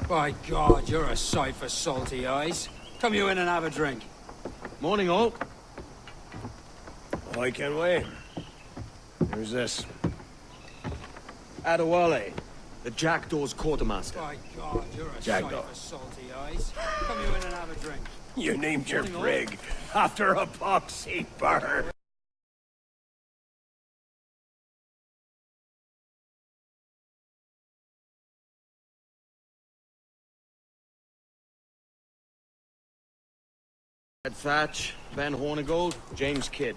By God, you're a sight for salty eyes. Come you in and have a drink. Morning, all. I can wait. Who's this? Adewale, the Jackdaw's quartermaster. By God, you're a Jackdaw. sight for salty eyes. Come you in and have a drink. You named your Morning, all. brig after a poxy bird. Ed Thatch, Ben Hornigold, James Kidd.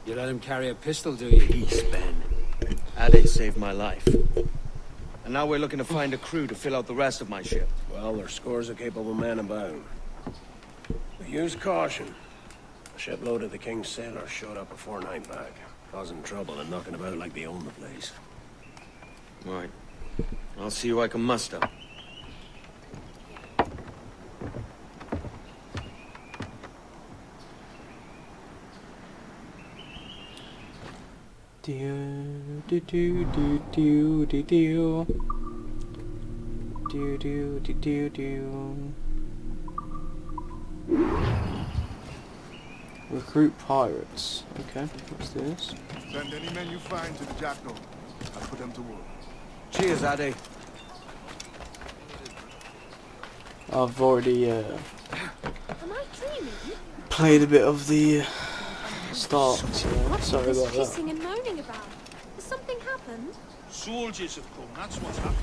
You let him carry a pistol, do you? Peace, Ben. Ade saved my life. And now we're looking to find a crew to fill out the rest of my ship. Well, there's scores of capable men about. But use caution. A shipload of the King's sailors showed up a fortnight back, causing trouble and knocking about like they own the place. Right. I'll see who I can muster. Do do do do do do do do do do do do. Recruit pirates. Okay, let's do this. Send any men you find to the Jackdaw. I'll put them to work. Cheers, Ade. I've already Am I dreaming? played a bit of the start. So What's sorry this about that. hissing and moaning about? Has something happened? Soldiers have come, that's what's happened.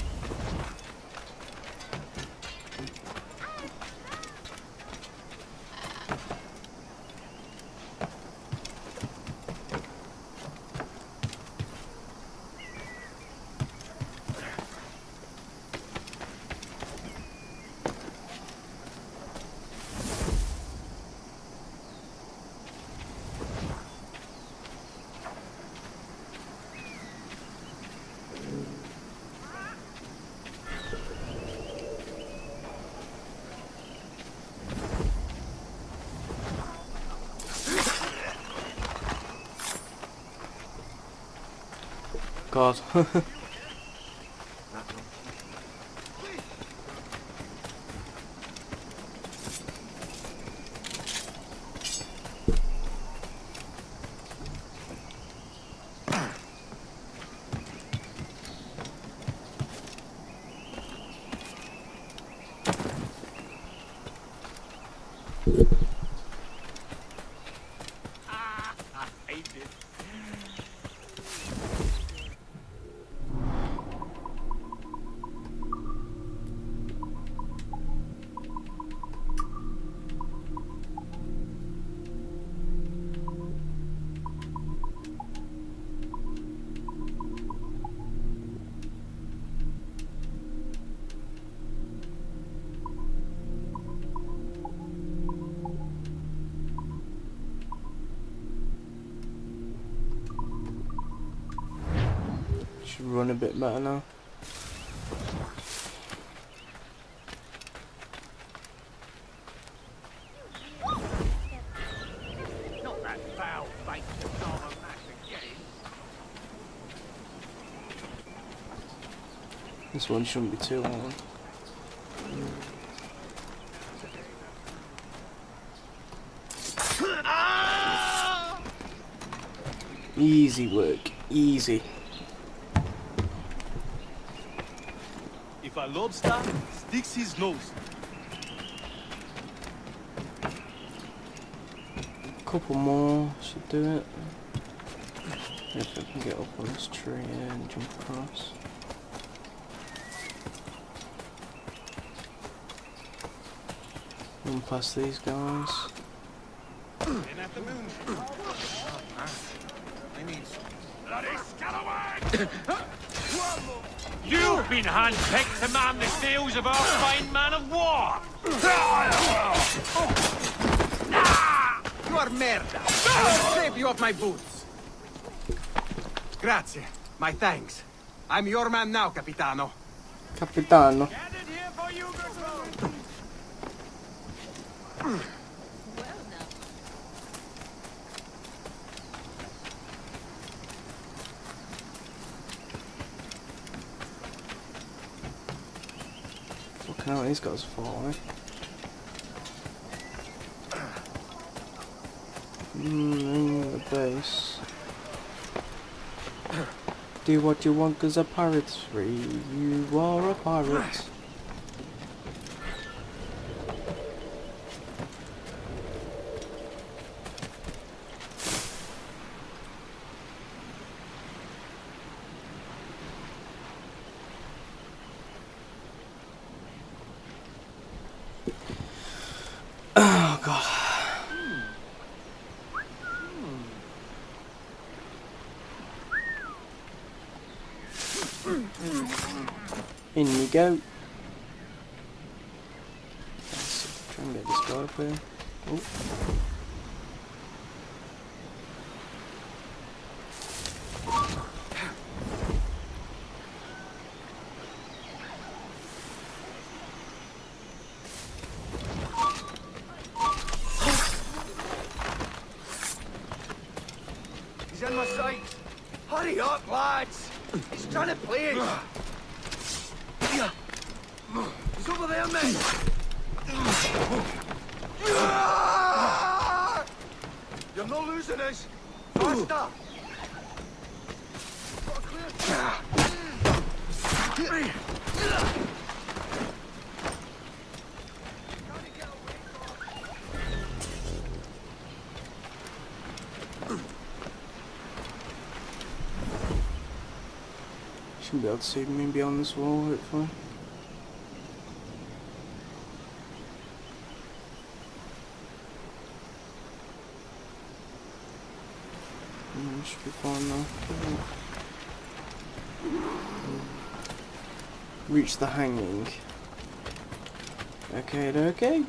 God. Should run a bit better now. Not that foul-faced Dharma Mass again. This one shouldn't be too long. Easy work, easy. If a lobster sticks his nose, Couple more should do it. If I can get up on this tree and jump across. Run past these guys. and at the moon. I need some. Bloody scalawag! You've been handpicked to man the sails of our fine man of war! You are merda! I'll scrape you off my boots! Grazie. My thanks. I'm your man now, Capitano. Capitano. Fucking hell, these guys are far away. The base. Do what you want, 'cause a pirate's free. You are a pirate. Oh god. In you go. Let's try and get this guy up here. Oh. He's in my sight. Hurry up, lads. He's trying to play us. He's over there, mate. You're not losing us. Faster. Shouldn't be able to see me beyond this wall, hopefully. Should be fine now. Reach the hanging. Okay.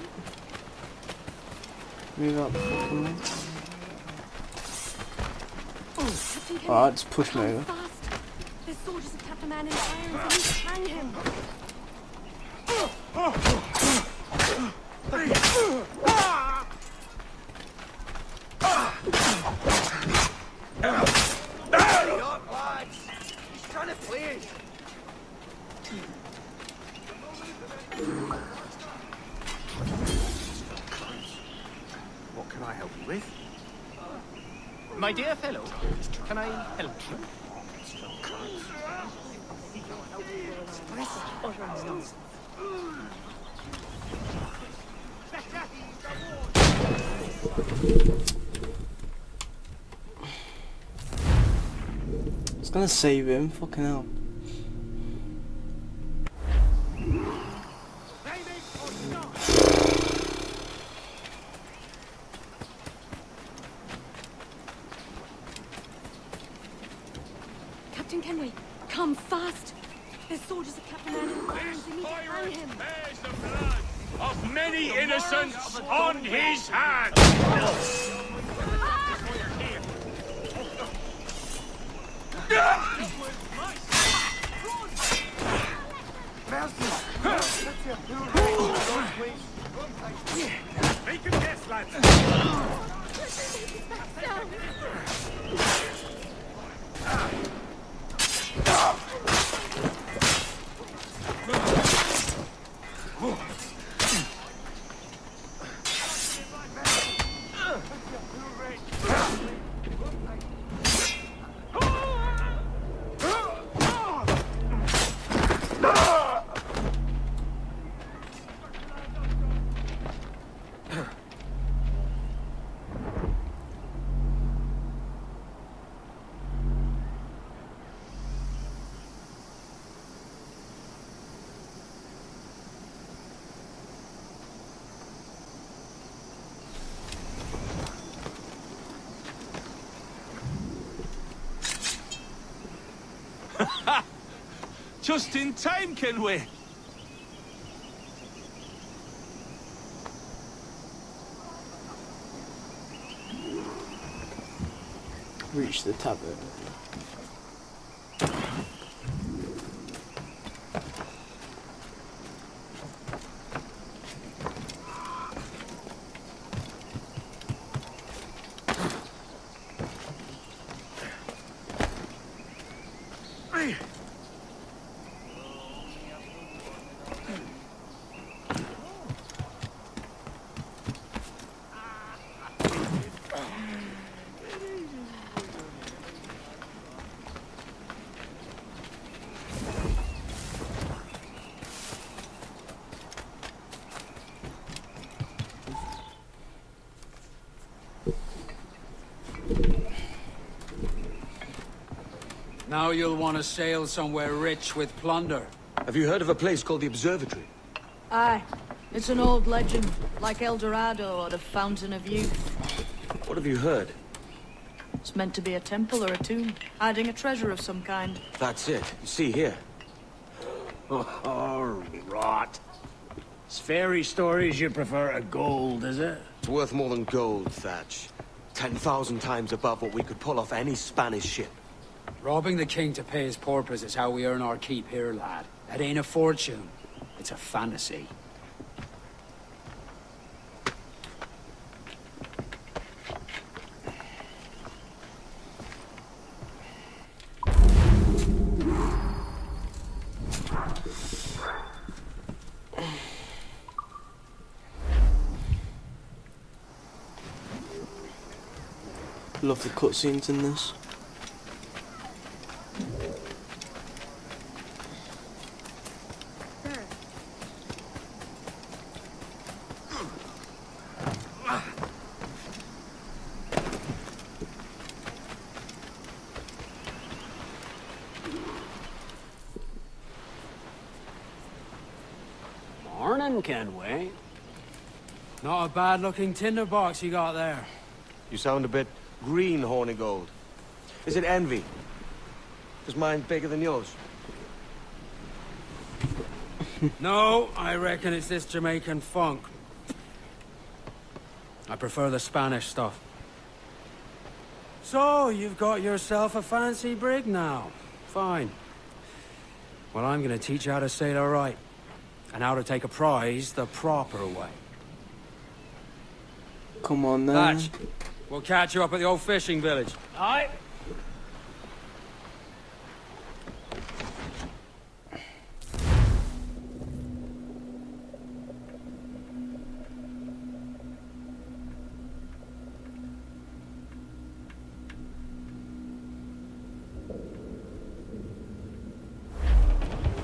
Move out the fucking way. Alright, just push me over. Fast. There's soldiers have kept the man in irons and we should hang him. Hurry up, lads. He's trying to play us. What can I help you with? My dear fellow, can I help you? I was gonna save him, fucking hell. Captain Kenway, come fast. There's soldiers have kept the man in irons. They need to hang him. Bears the blood of many innocents on his hands. Make him guess, lads. Just in time, Kenway. Reach the tavern. Now you'll want to sail somewhere rich with plunder. Have you heard of a place called the Observatory? Aye. It's an old legend, like El Dorado or the Fountain of Youth. What have you heard? It's meant to be a temple or a tomb, hiding a treasure of some kind. That's it. You see here. Oh, rot. It's fairy stories you prefer to gold, is it? It's worth more than gold, Thatch. 10,000 times above what we could pull off any Spanish ship. Robbing the king to pay his porpoise is how we earn our keep here, lad. That ain't a fortune. It's a fantasy. Love the cutscenes in this. Morning, Kenway. Not a bad-looking tinderbox you got there. You sound a bit green, Hornigold. Is it envy? Is mine bigger than yours? No, I reckon it's this Jamaican funk. I prefer the Spanish stuff. So, you've got yourself a fancy brig now. Fine. Well, I'm gonna teach you how to sail her right. And how to take a prize the proper way. Come on then. Thatch, we'll catch you up at the old fishing village. Aye.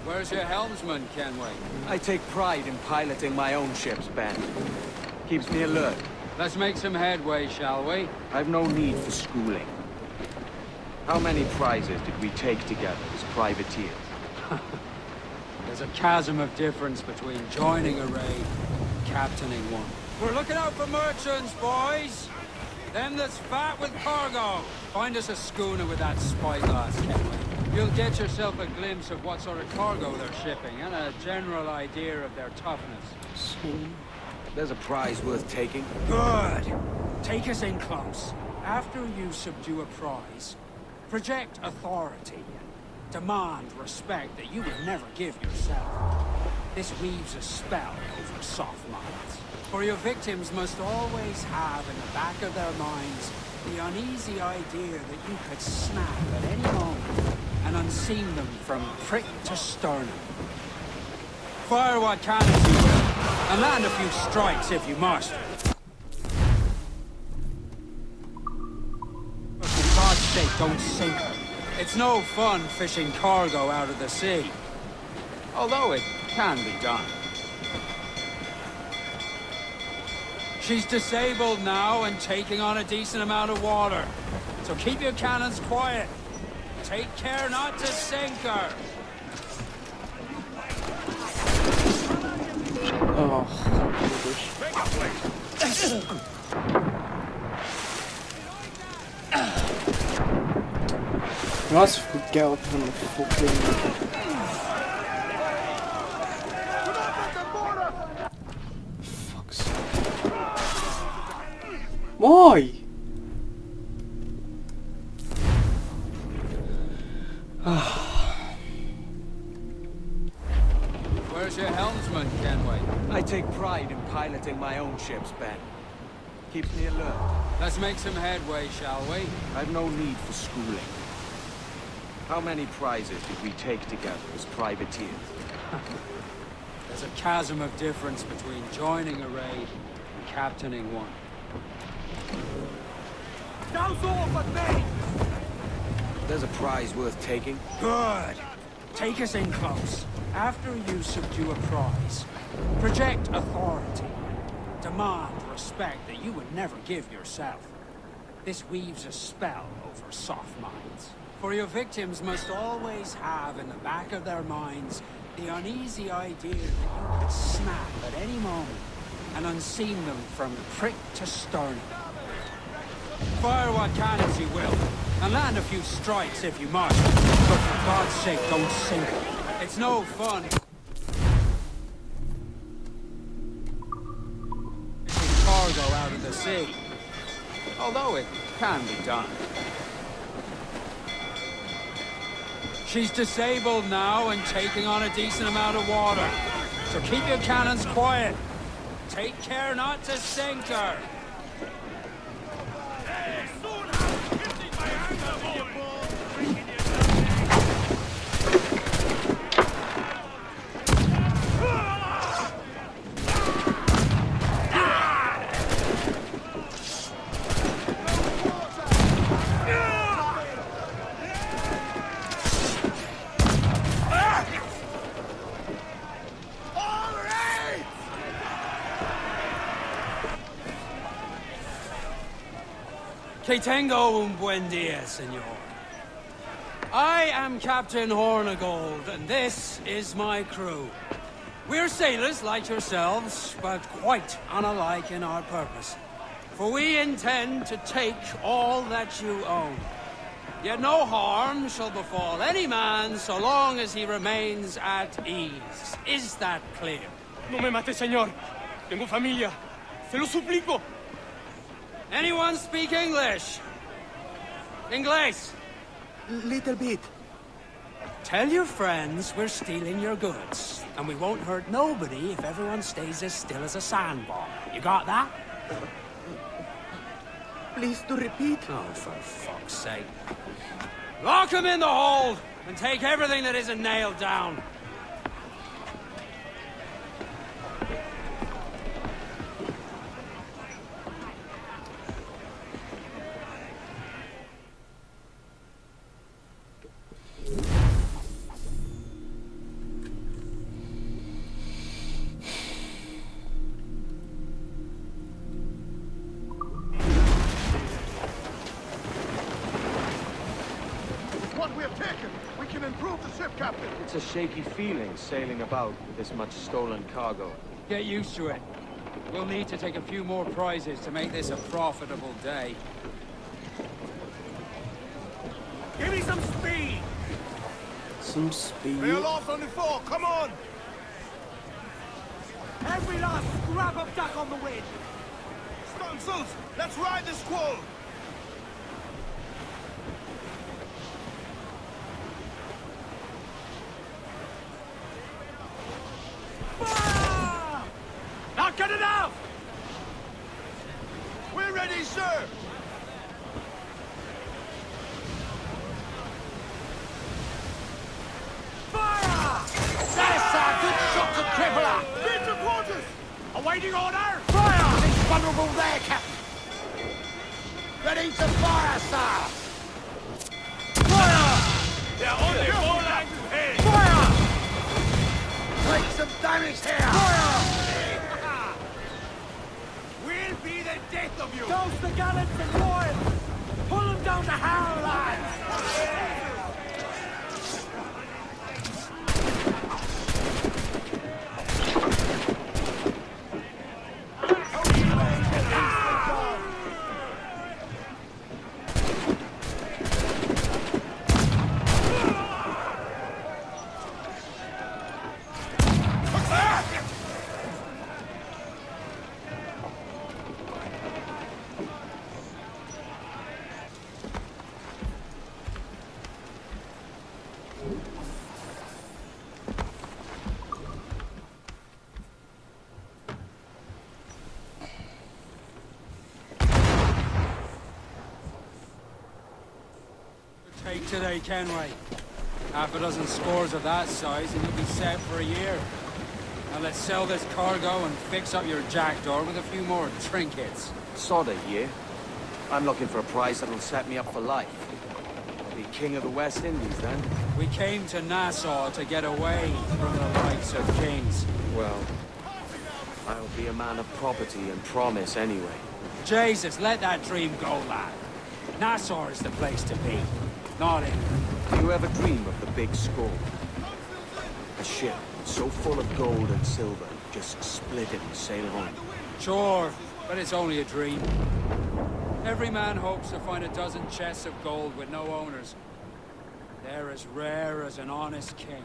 Where's your helmsman, Kenway? I take pride in piloting my own ships, Ben. Keeps me alert. Let's make some headway, shall we? I've no need for schooling. How many prizes did we take together as privateers? There's a chasm of difference between joining a raid and captaining one. We're looking out for merchants, boys! Them that's fat with cargo! Find us a schooner with that spyglass, Kenway. You'll get yourself a glimpse of what sort of cargo they're shipping, and a general idea of their toughness. There's a prize worth taking. Good! Take us in close. After you subdue a prize, project authority. Demand respect that you would never give yourself. This weaves a spell over soft minds. For your victims must always have in the back of their minds the uneasy idea that you could snap at any moment and unseam them from prick to sternum. Fire what cannons you will, and land a few strikes if you must. But for God's sake, don't sink her. It's no fun fishing cargo out of the sea. Although it can be done. She's disabled now and taking on a decent amount of water. So keep your cannons quiet. Take care not to sink her. Oh, nice if we could get up on the fucking... Fuck's sake. Why? Where's your helmsman, Kenway? I take pride in piloting my own ships, Ben. Keeps me alert. Let's make some headway, shall we? I've no need for schooling. How many prizes did we take together as privateers? There's a chasm of difference between joining a raid and captaining one. Now's all but me! There's a prize worth taking. Good! Take us in close. After you subdue a prize, project authority. Demand respect that you would never give yourself. This weaves a spell over soft minds. For your victims must always have in the back of their minds the uneasy idea that you could snap at any moment and unseam them from prick to sternum. Fire what cannons you will, and land a few strikes if you must, but for God's sake don't sink them. It's no fun. Fishing cargo out of the sea. Although it can be done. She's disabled now and taking on a decent amount of water. So keep your cannons quiet. Take care not to sink her. Que tengo un buen día, senor. I am Captain Hornigold, and this is my crew. We're sailors like yourselves, but quite unalike in our purpose. For we intend to take all that you own. Yet no harm shall befall any man so long as he remains at ease. Is that clear? No me mate, señor. Tengo familia. Se lo suplico. Anyone speak English? Inglés? Little bit. Tell your friends we're stealing your goods, and we won't hurt nobody if everyone stays as still as a sandbar. You got that? Please to repeat. Oh, for fuck's sake. Lock him in the hold, and take everything that isn't nailed down. What we have taken, we can improve the ship, Captain. It's a shaky feeling sailing about with this much stolen cargo. Get used to it. We'll need to take a few more prizes to make this a profitable day. Give me some speed. Some speed. Bail off on the fore, come on! Every last scrap of duck on the wind. Stunsails, let's ride the squall! Fire! Not good enough! We're ready, sir! Fire! That's a good shot to cripple her! Get to quarters! Awaiting order! Fire! He's vulnerable there, Captain. Ready to fire, sir! Fire! They're on their four legs ahead. Fire! Take some damage here! Fire! We'll be the death of you! Toast the gallants and royals! Pull them down to Harrow lines! Take today, Kenway. Half a dozen scores of that size and you'll be set for a year. Now let's sell this cargo and fix up your jackdaw with a few more trinkets. Sod a year. I'm looking for a prize that'll set me up for life. I'll be king of the West Indies then. We came to Nassau to get away from the likes of kings. Well, I'll be a man of property and promise anyway. Jesus, let that dream go, lad. Nassau is the place to be. Not England. Do you ever dream of the big score? A ship so full of gold and silver, just split it and sail on. Sure, but it's only a dream. Every man hopes to find a dozen chests of gold with no owners. They're as rare as an honest king.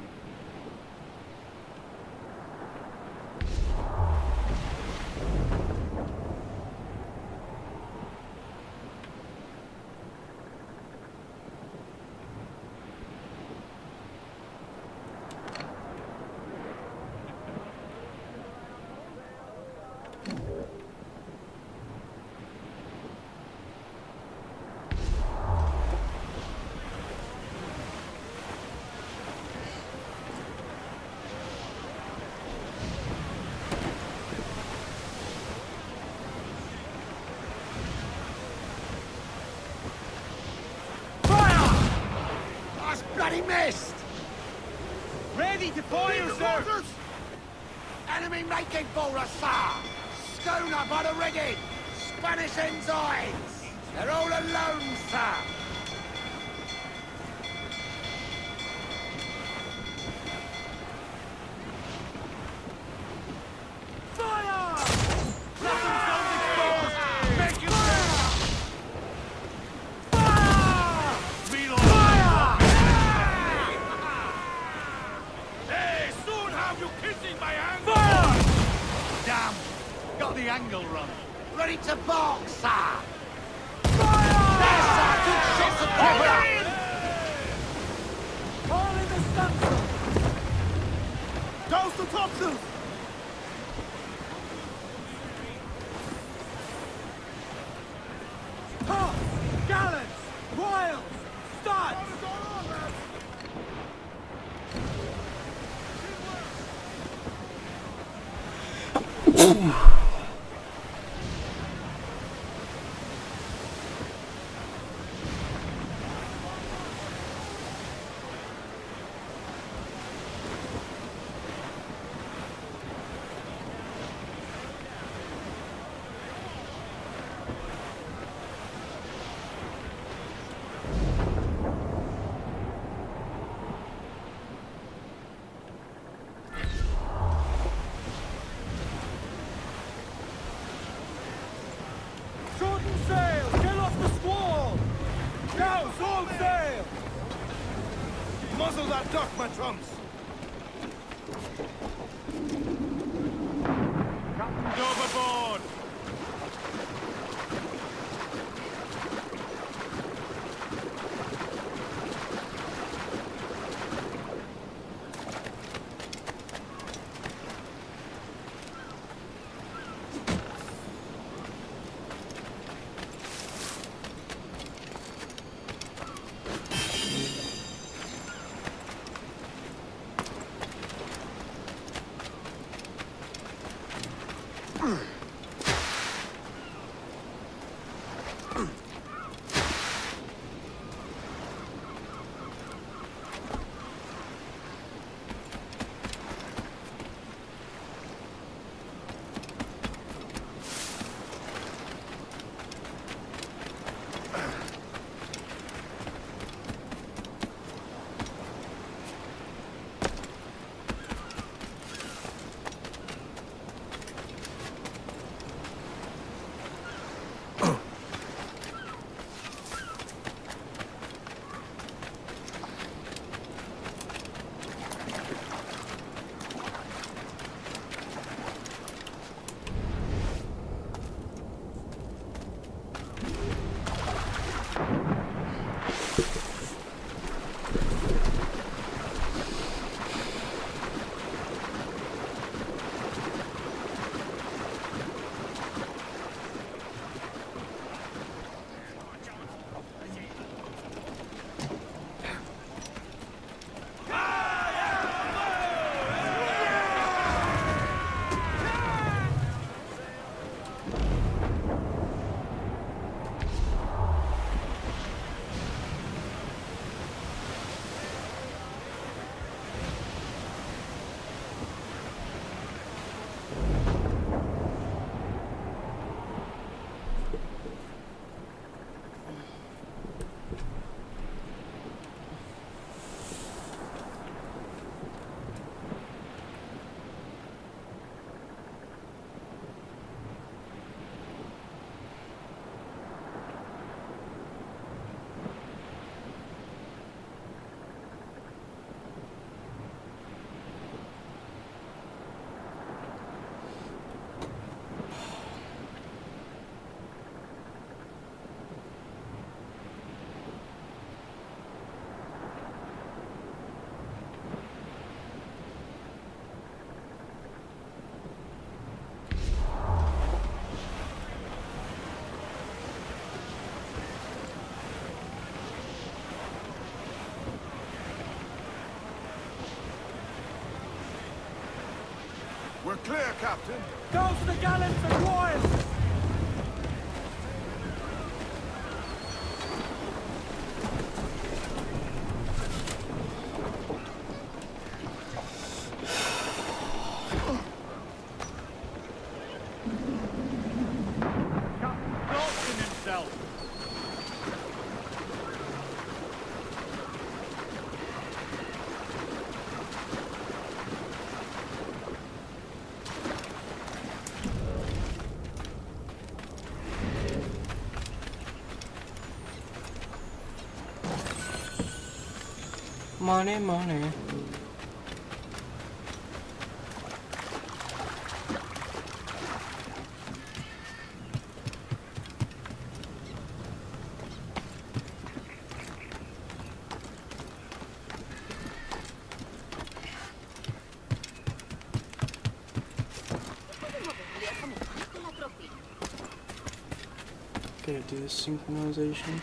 Bloody missed! Ready to fire, sir! Enemy making for us, sir! Schooner by the rigging! Spanish ensigns! They're all alone, sir! Got the angle wrong. Ready to bark, sir! Fire! There, sir! Good shots of fire! All in the stunsail! Toast the topsails! Tops! Gallants! Royals! Studs! Shorten sail! Get off the squall! Now, sword sail! Muzzle that duck, my trumps! Captain's overboard! We're clear, Captain. Go for the gallants and royals! Dalton himself. Money, money. Okay, do the synchronization.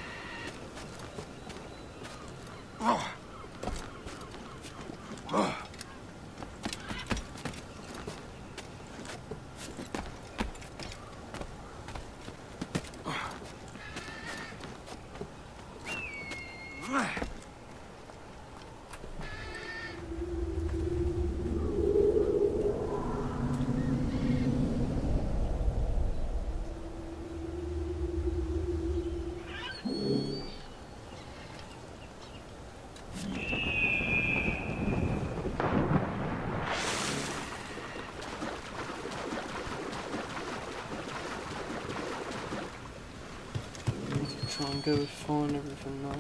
Try and go find everything now.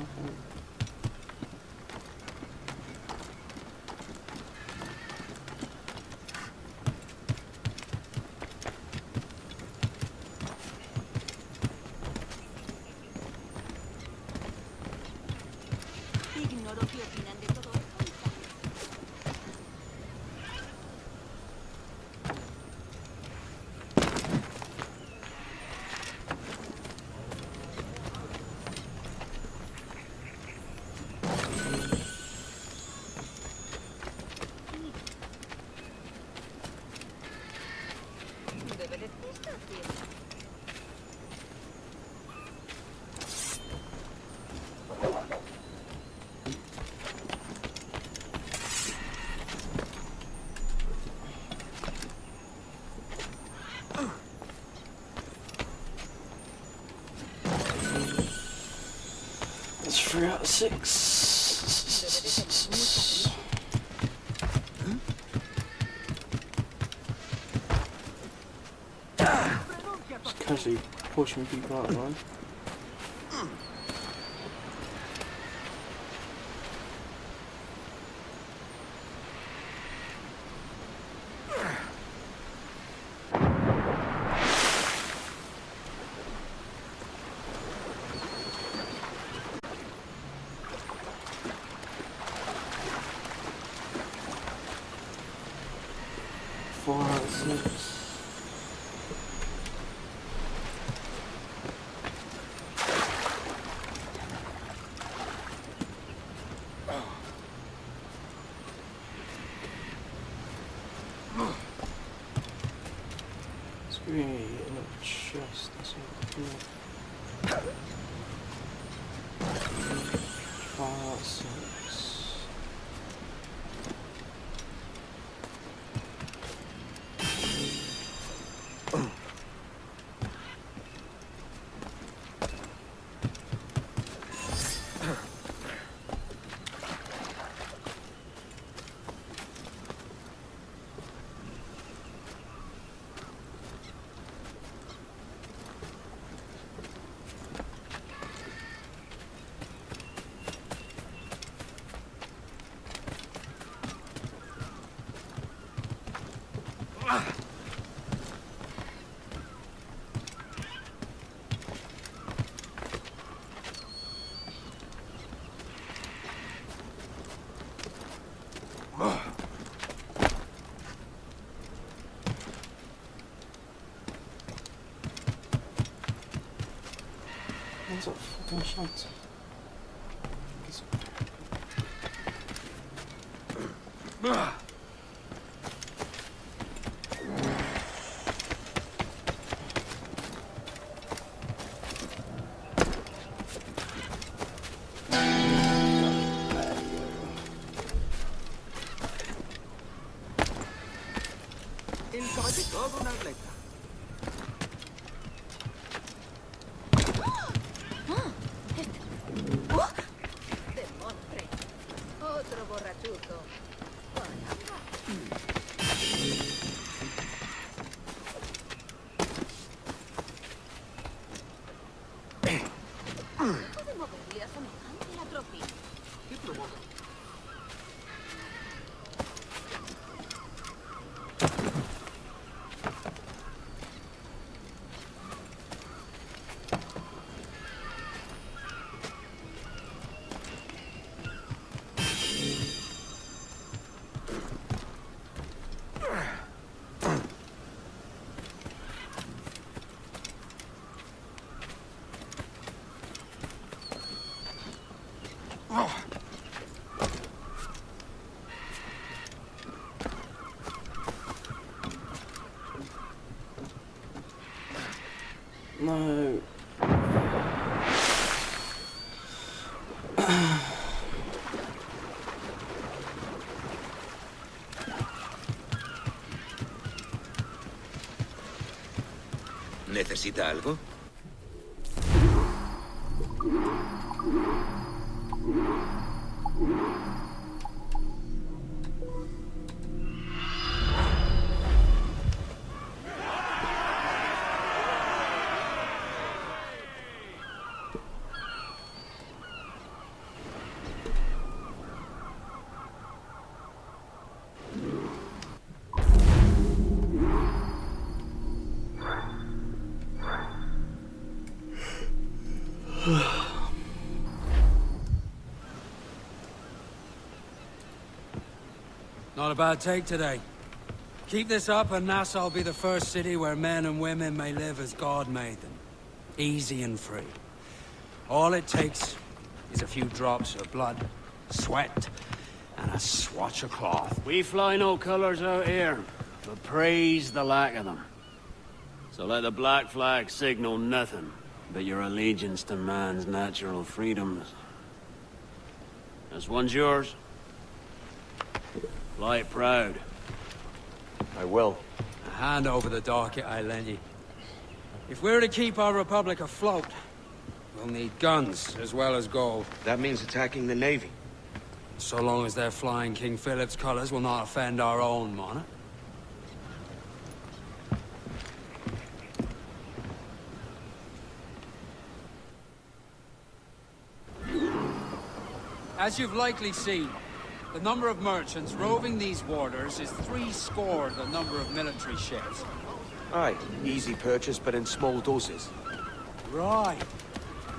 Ignoro qué opinan de todo esto. Debe de estar bien. That's 3 out of 6. Just casually pushing people out of line. Four out of 6. It's gonna be in a chest. That's what I'm doing. 5 out of 6. What's up, fucking shot? El caballo todo una atleta. ¡Demontre! Otro borrachuzo. ¿Puede moverle a semejante atrofia? ¿Qué provoca? No. ¿Necesita algo? Not a bad take today. Keep this up and Nassau will be the first city where men and women may live as God made them. Easy and free. All it takes is a few drops of blood, sweat, and a swatch of cloth. We fly no colors out here, but praise the lack of them. So let the black flag signal nothing but your allegiance to man's natural freedoms. This one's yours. Fly it proud. I will. A hand over the docket I lend you. If we're to keep our republic afloat, we'll need guns as well as gold. That means attacking the Navy. So long as they're flying King Philip's colors will not offend our own monarch. As you've likely seen, the number of merchants roving these waters is 70 the number of military ships. Aye, easy purchase, but in small doses. Right.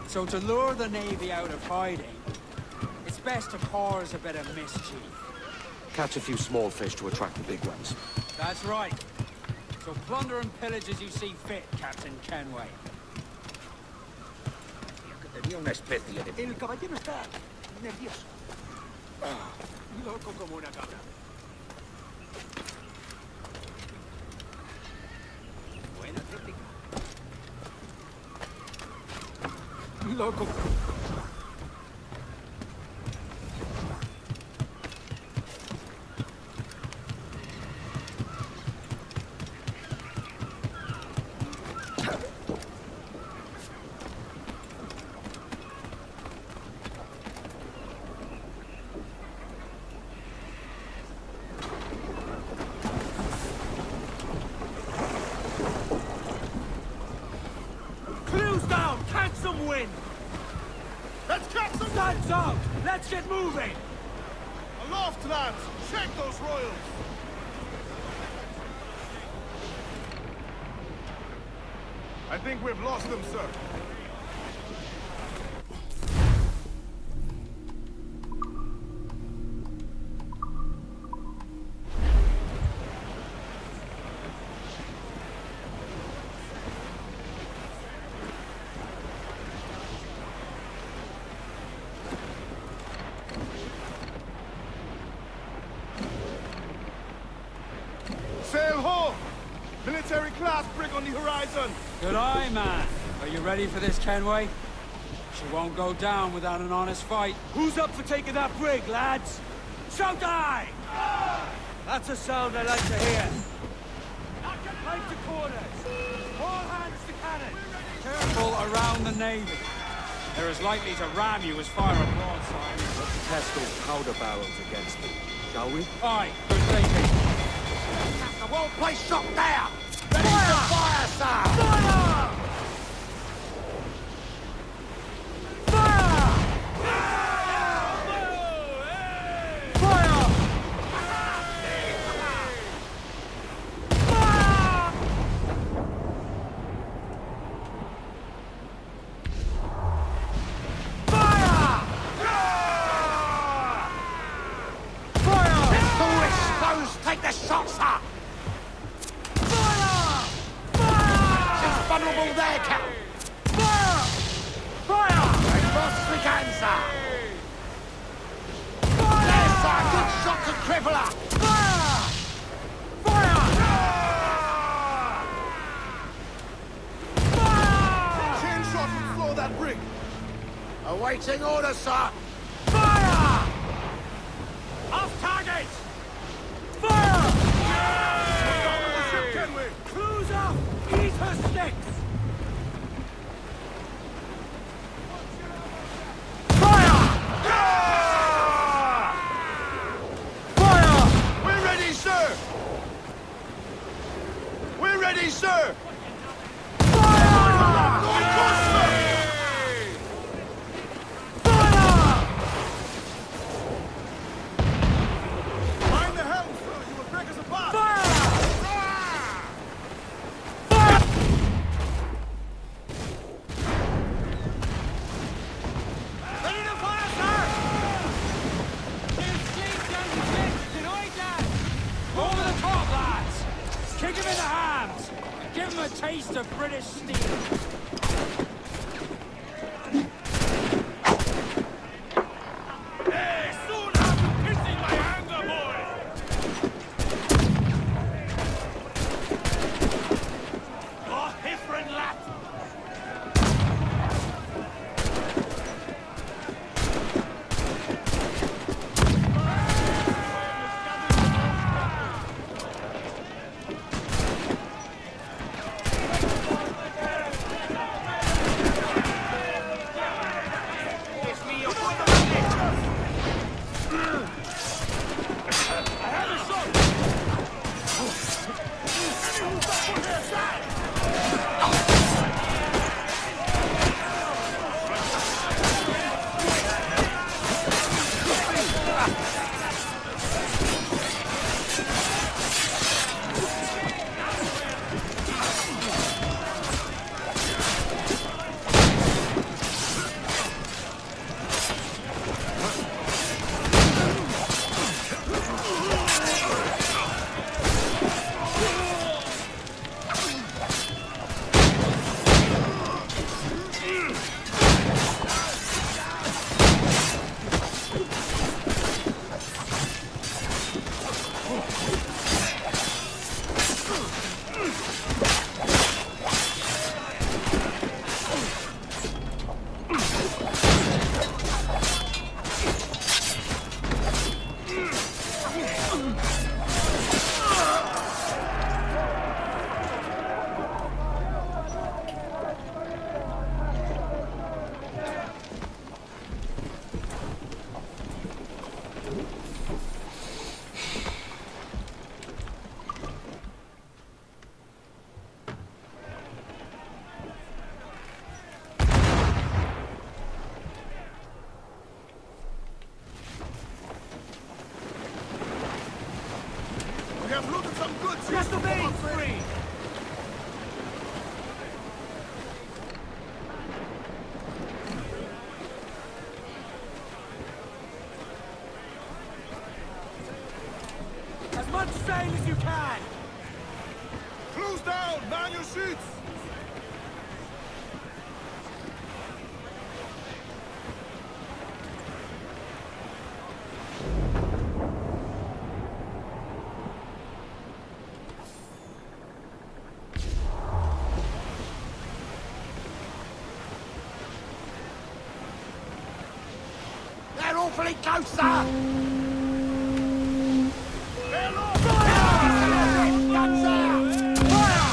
So to lure the Navy out of hiding, it's best to cause a bit of mischief. Catch a few small fish to attract the big ones. That's right. So plunder and pillage as you see fit, Captain Kenway. Tenía una especie de... El caballero está nervioso. Loco como una cabra. Buena técnica. Loco. Stand out! Let's get moving! Aloft, lads! Check those royals! I think we've lost them, sir. Sail ho! Military class brig on the horizon! Good eye, man. Are you ready for this, Kenway? She won't go down without an honest fight. Who's up for taking that brig, lads? Shout aye! That's a sound I like to hear. Take to quarters! All hands to cannon! Careful around the navy. They're as likely to ram you as fire a broadside. Let's test those powder barrels against them, shall we? Aye, good thinking. The whole place shot down! Ready to fire, sir! Fire! Take the shots up! Fire! Fire! She's vulnerable there, Cap! Fire! Fire! As fast as we can, sir! Fire! There, sir! Good shot to cripple her! Fire! Fire! Fire! Chain shot will floor that brig. Awaiting orders, sir! Fire! Off target! Fire! Down with the ship, can we? Clues up! Eat her sticks! Fire! Fire! We're ready, sir! We're ready, sir! Mind the helm, sir! You will break us apart! Ready to fire, sir! Over the top, lads! Kick him in the hands! Give him a taste of British steel! Hey, soon after pissing my anger, boy! Oh, different lad! We have looted some goods! Just the main free! As much sail as you can! Close down! Man your sheets! They're awfully close, sir! They're lost! Fire! Guns out! Fire!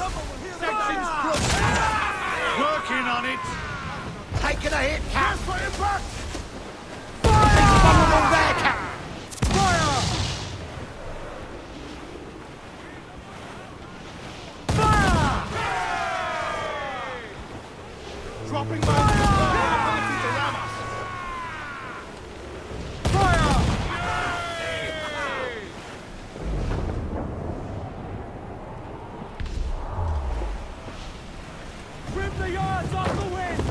Sections crooked. Working on it. Taking a hit, Cap. He's vulnerable there, Cap. Dropping my ability to ram us. Trim the yards off the wind!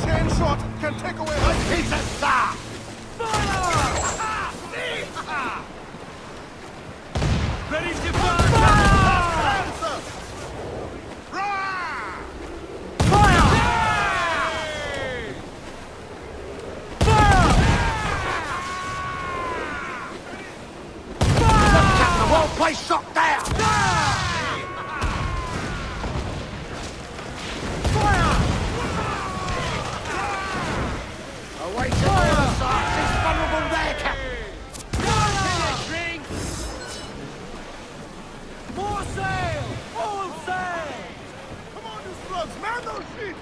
Chain shot can take away A piece of sack. Ready to burn! The whole place shot down. Away to the side. He's vulnerable there, Cap. More sail! All sail! Come on, you slugs! Man those sheets!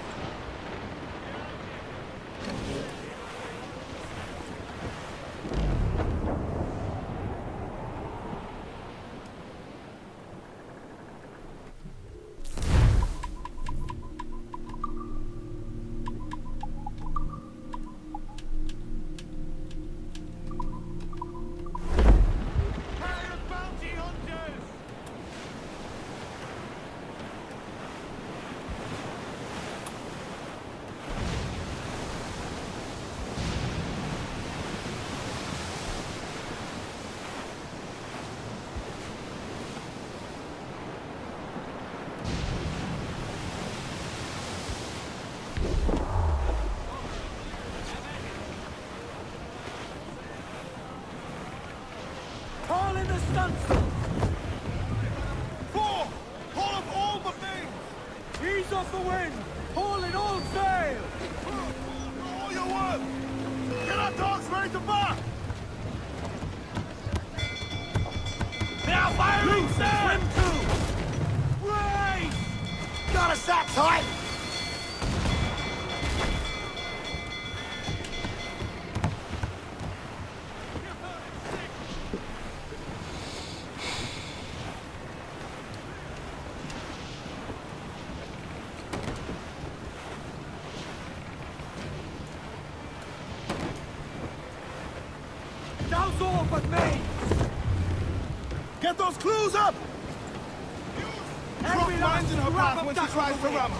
Haul in the stunsail! 4! Haul up all the things! Ease off the wind! Haul in all sail! All your work! Get our dogs ready to bark! They are firing! Swim to! Race! Got a sack tight. Douse all but me! Get those clues up! Drop Enemy mines in her lines, path wrap when up she tries duck to on the ram us.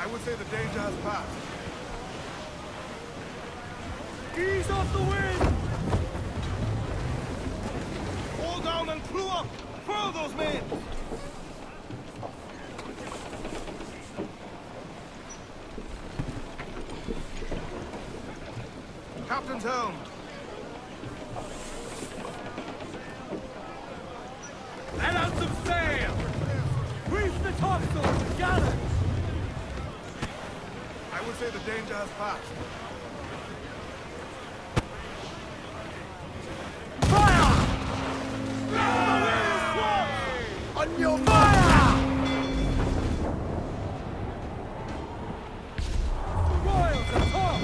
I would say the danger has passed. Ease off the wind! All down and clue up! Furl those men! Captain's helm! Let out some sail! Reef the topsails and gallants! I would say the danger has passed. On your mark. Royals at top!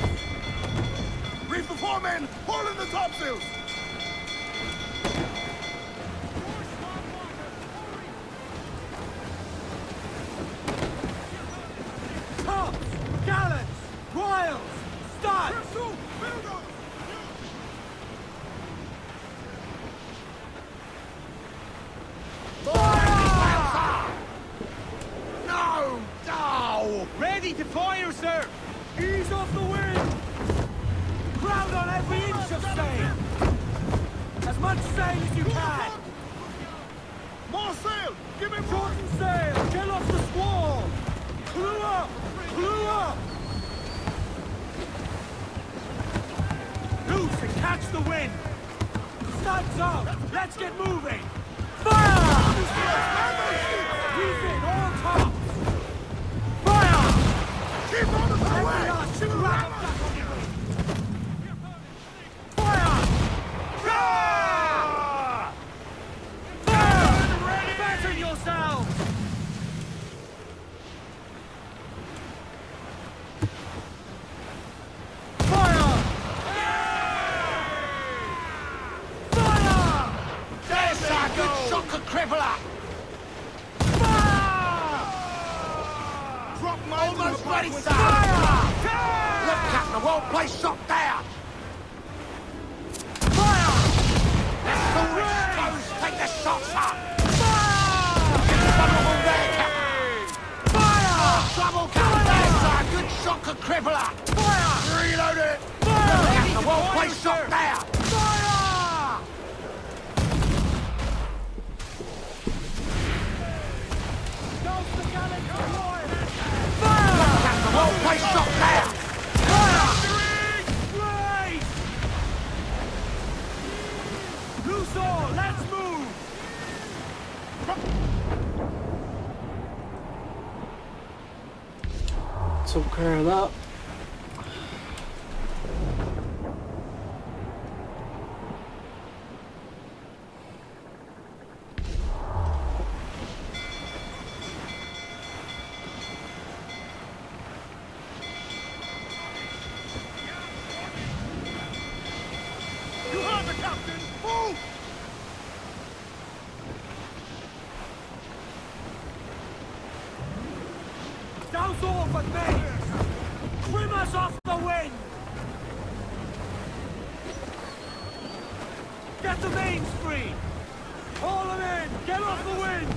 Reef the foremen! Haul in the topsails! Tops! Gallants! Royals! Studs! No! No! Ready to fire, sir! Ease off the wind! Crowd on every inch of sail! As much sail as you can! More sail! Give me more! Shorten sail! Get off the squall! Clue up! Clue up! Loose and catch the wind! Studs up! Let's get moving! Fire! Reef in all tops! Fire! yourselves! Fire! Fire! There's a good shocker crippler! Drop mine. Almost ready, sir! Look, Captain, the whole place shot down! Let's all exposed! Take the shots, sir! Trouble there, Captain! Trouble, Captain! There's a good shocker crippler! Reload it! Look, Captain, the whole place shot down! Captain, the whole place shot down! Loose all, let's move! Took care of that. You heard the captain! Move! Douse all but me! Trim us off the wind! Get the mains free! Haul them in! Get off the wind!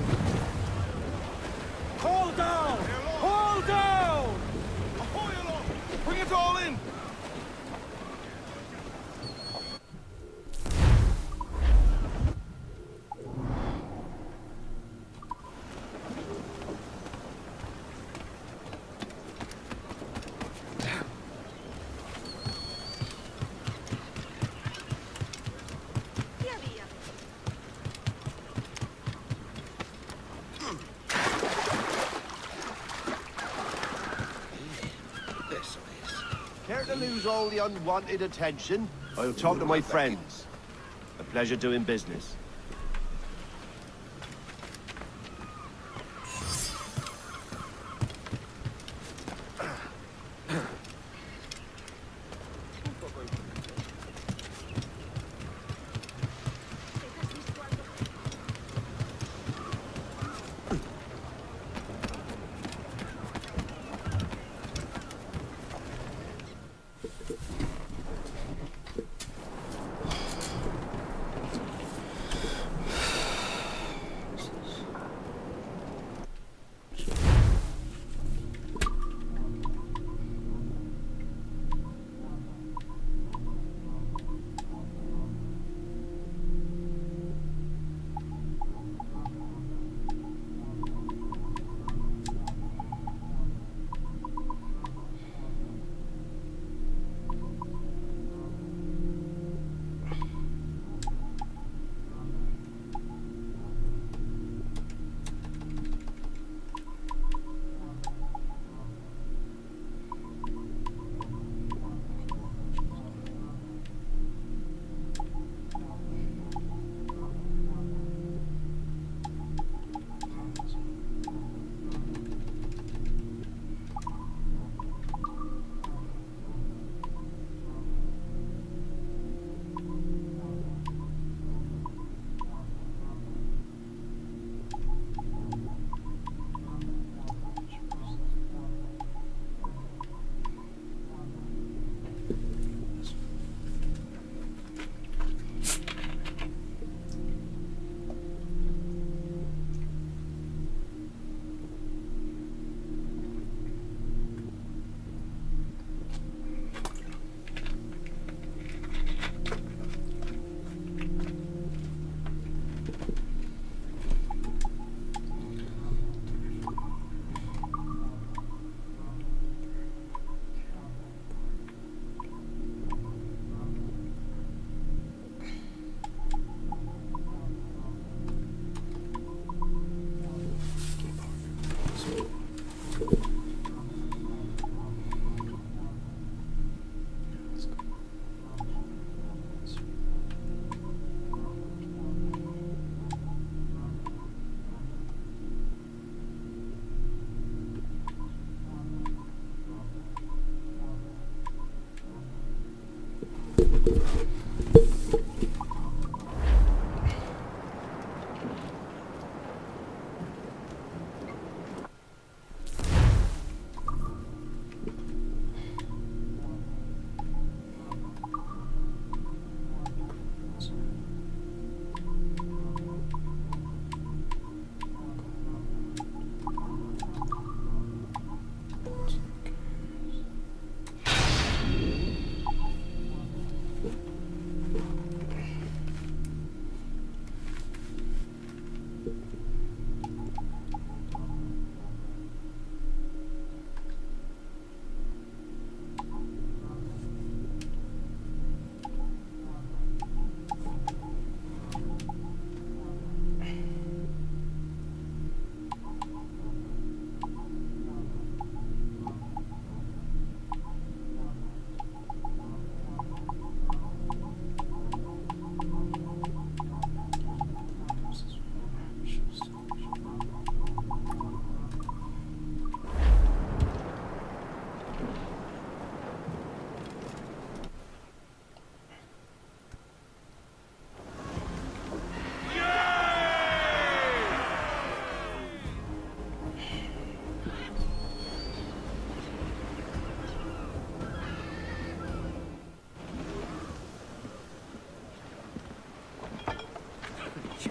Haul down! Haul down! Ahoy along! Bring it all in! Care to lose all the unwanted attention? I'll talk to my friends. A pleasure doing business.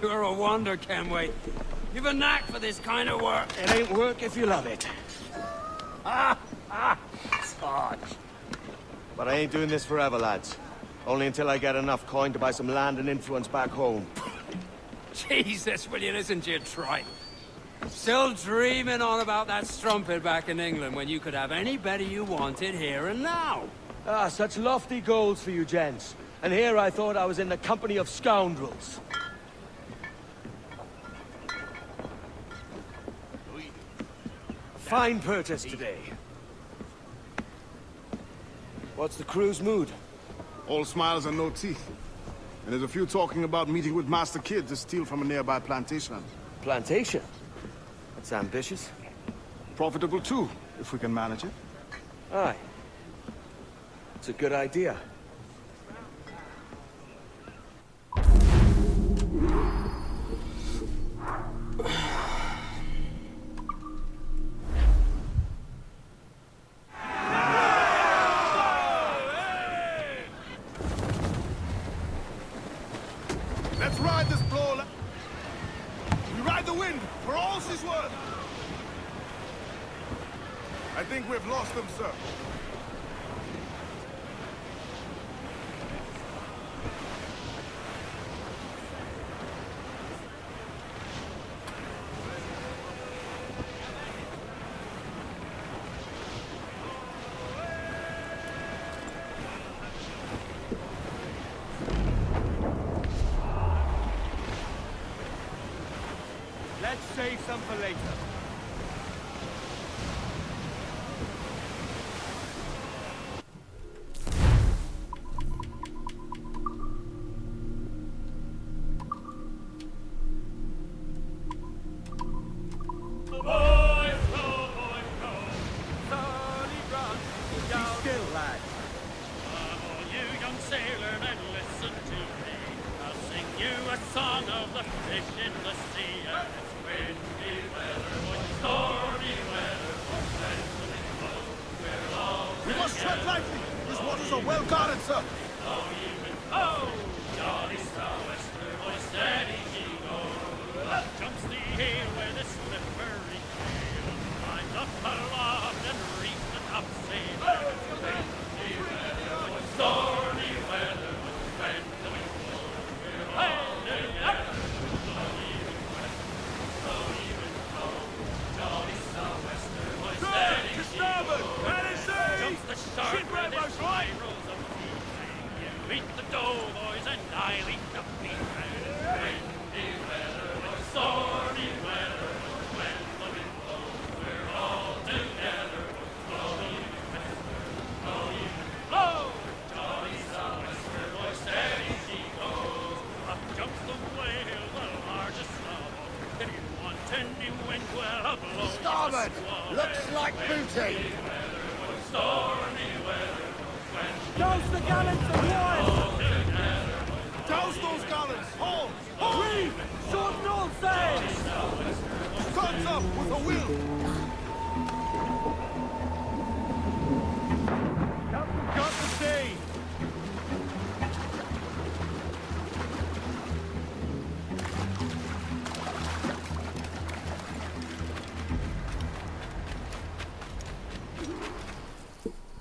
You're a wonder, Kenway. You've a knack for this kind of work. It ain't work if you love it. Sarge. But I ain't doing this forever, lads. Only until I get enough coin to buy some land and influence back home. Jesus, will you listen to your tripe? Still dreaming on about that strumpet back in England when you could have any better you wanted here and now. Ah, such lofty goals for you gents. And here I thought I was in the company of scoundrels. Fine purchase today. What's the crew's mood? All smiles and no teeth. And there's a few talking about meeting with Master Kid to steal from a nearby plantation. Plantation? That's ambitious. Profitable too, if we can manage it. Aye. It's a good idea. Let's ride this blow. We ride the wind for all she's worth. I think we've lost them, sir. Let's save some for later. We must tread lightly. These waters are well guarded, sir. Jumps the hill where the slippery trail climbs up aloft and reaps the topsail. Stormy weather, when the wind blows, we're holding up. Jolly sou'wester, boys, steady she goes. Jumps the shark with his spirals of tea. You eat the doughboys and I'll eat the meat. Windy weather, stormy weather, when the wind blows, we're all together. Blow even blow. Jolly sou'wester, boys, steady she goes. Up jumps the whale, the largest of all. If you want any wind, well, a blow. Starboard! Looks like booty! Stormy weather, when Toast the gallants of wine! Douse those gallants! Haul! Haul! Reef! Shorten all sails! Guns up with a will! Captain got to say.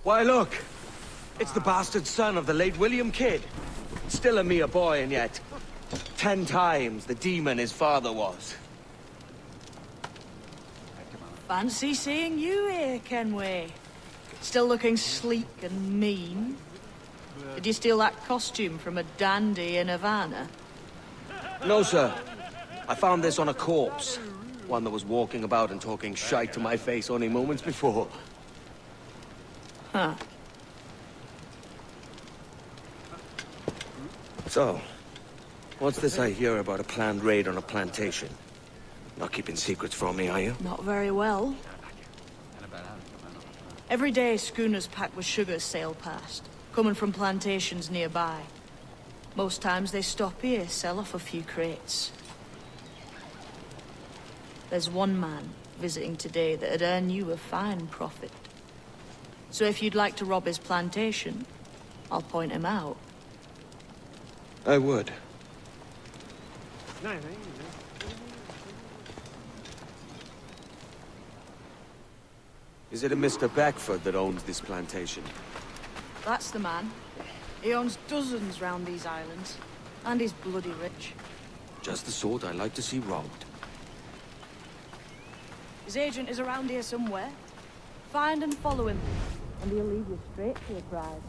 Why, look! It's the bastard son of the late William Kidd. Still a mere boy, and yet 10 times the demon his father was. Fancy seeing you here, Kenway. Still looking sleek and mean. Did you steal that costume from a dandy in Havana? No, sir. I found this on a corpse. One that was walking about and talking shite to my face only moments before. Huh. So, what's this I hear about a planned raid on a plantation? Not keeping secrets from me, are you? Not very well. Every day, schooners packed with sugar sail past, coming from plantations nearby. Most times they stop here, sell off a few crates. There's one man visiting today that'd earn you a fine profit. So if you'd like to rob his plantation, I'll point him out. I would. Is it a Mr. Beckford that owns this plantation? That's the man. He owns dozens round these islands. And he's bloody rich. Just the sort I like to see robbed. His agent is around here somewhere. Find and follow him, and he'll lead you straight to your prize.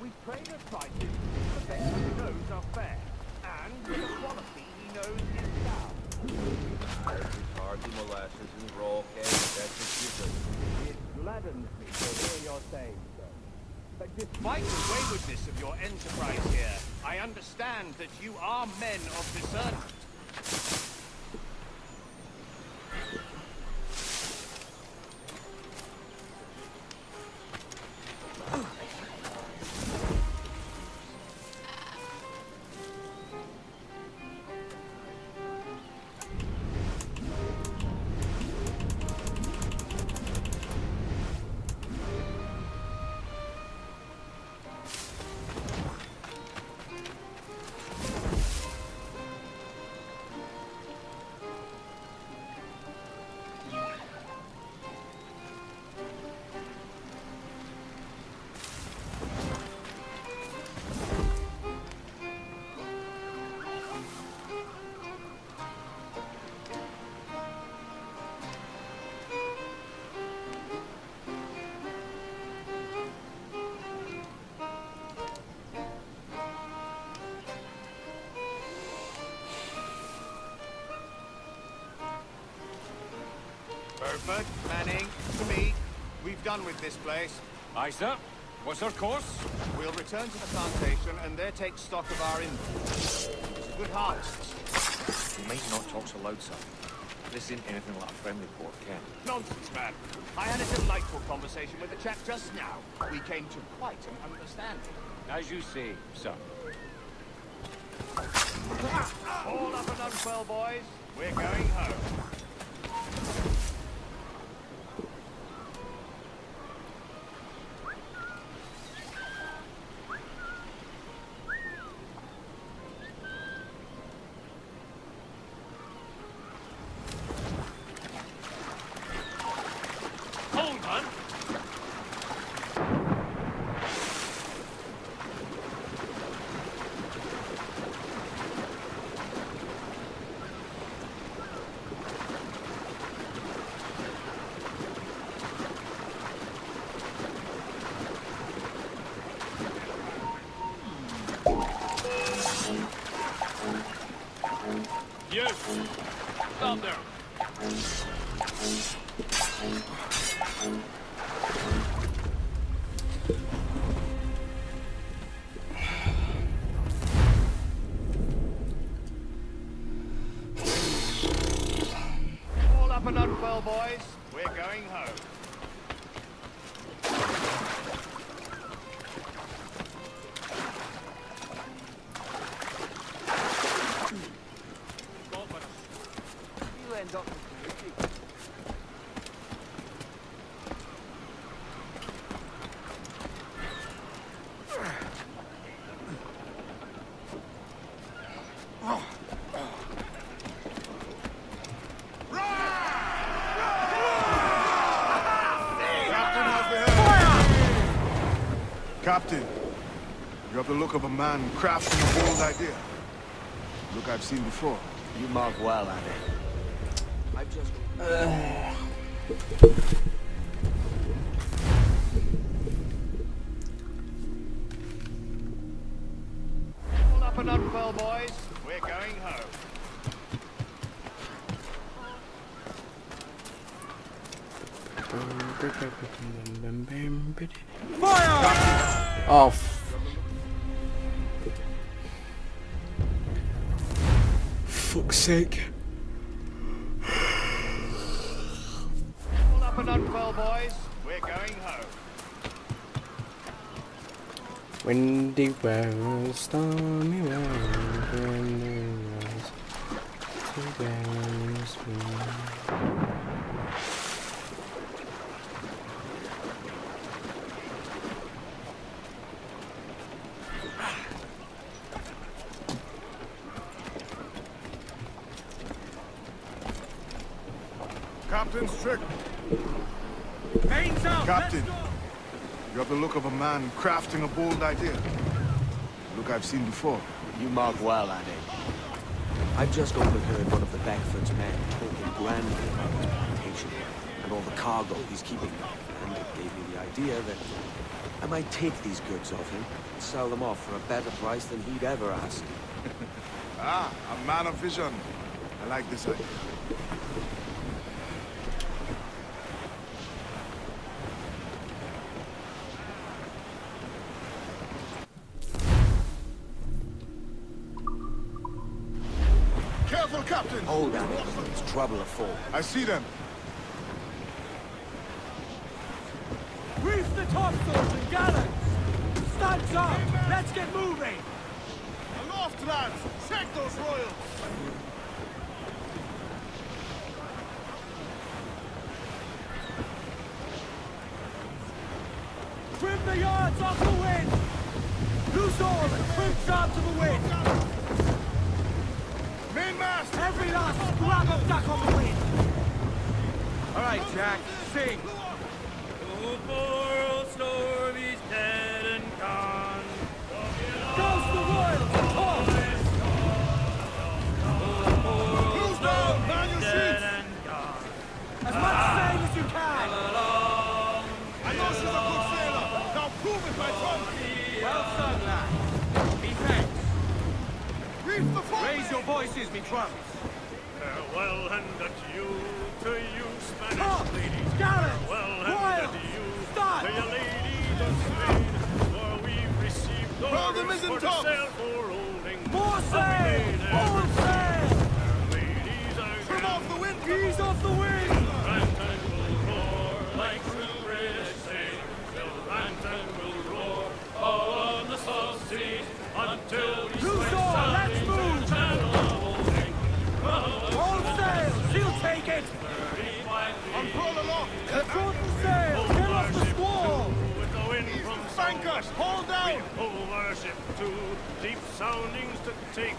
We trade at prices the best he knows are fair, and with a quality he knows is sound. Hardly molasses and raw cake, that's what you do. It gladdens me to hear your saying so. But despite the waywardness of your enterprise here, I understand that you are men of discernment. Burford, Manning, Speed, we've done with this place. Aye, sir. What's our course? We'll return to the plantation and there take stock of our inventory. It's a good harvest. You might not talk so loud, sir. This isn't anything like a friendly port, Ken. Nonsense, man. I had a delightful conversation with the chap just now. We came to quite an understanding. As you say, sir. All up and unfurl, boys. We're going home. Hold on. You! Stop there! All up and unfurl, boys. We're going home. You end up with Captain, you have the look of a man crafting a bold idea. Look I've seen before. You mark well at it. I've just... all up and unfurl, boys. We're going home. Oh, fuck's sake. All up and unfurl, boys. We're going home. Windy weather, stormy weather, windy weather. Captain's trick. Mains up! Captain, you have the look of a man crafting a bold idea. Look I've seen before. You mark well, Annie. I've just overheard one of the Beckford's men talking grandly about his plantation and all the cargo he's keeping there, and it gave me the idea that I might take these goods off him and sell them off for a better price than he'd ever ask. Ah, a man of vision. I like this idea. Careful, Captain! Hold on, it's trouble afoot. I see them. Reef the topsails and gallants! Studs up! Let's get moving! Aloft, lads! Check those royals! Trim the yards off the wind! Loose all and trim sharp to the wind! Mainmast! Every last scrap of duck on the wind! All right, Jack, sing. Oh, poor old Stormy's dead and gone. Goes the royals! Talk! Who's down? Man your Dead seats! and gone. As much sail as you can! I know she's a good sailor. Now prove it, my son! Well sung, lad. Me thanks. Reef the fore! Raise your voices, me trumps! Farewell and adieu to you, Spanish Tops! ladies. Gallants! Farewell and Royals! adieu Studs! to your ladies of Spain. For we've received Well, the orders mizzen for to tops! sail for Olding. More sail! All sail! Ladies are Trim off the wind! Ease off the wind! Rantan will roar like true British sailors. Till Rantan will roar all on the South Seas until we Loose swing all, south let's into move! Channel of Olding. All sail! She'll take it! Unfurl aloft! Short the sail! Get off the squall! With the wind from Bankers, hold down! we hove our ship to deep soundings to take.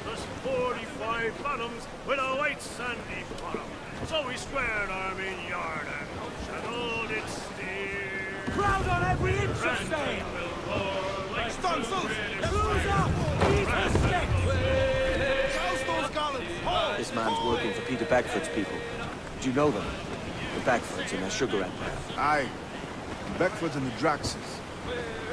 Thus 45 fathoms with a white sandy bottom. So we squared our main yard and channeled it steer. Crowd on every inch of Rantan sail! will roar like Stand true full! British Cruise up! Ease the sticks! House those gallants! Hold! This man's working for Peter Beckford's people. Do you know them? The Beckfords and their sugar empire. Aye. The Beckfords and the Draxes.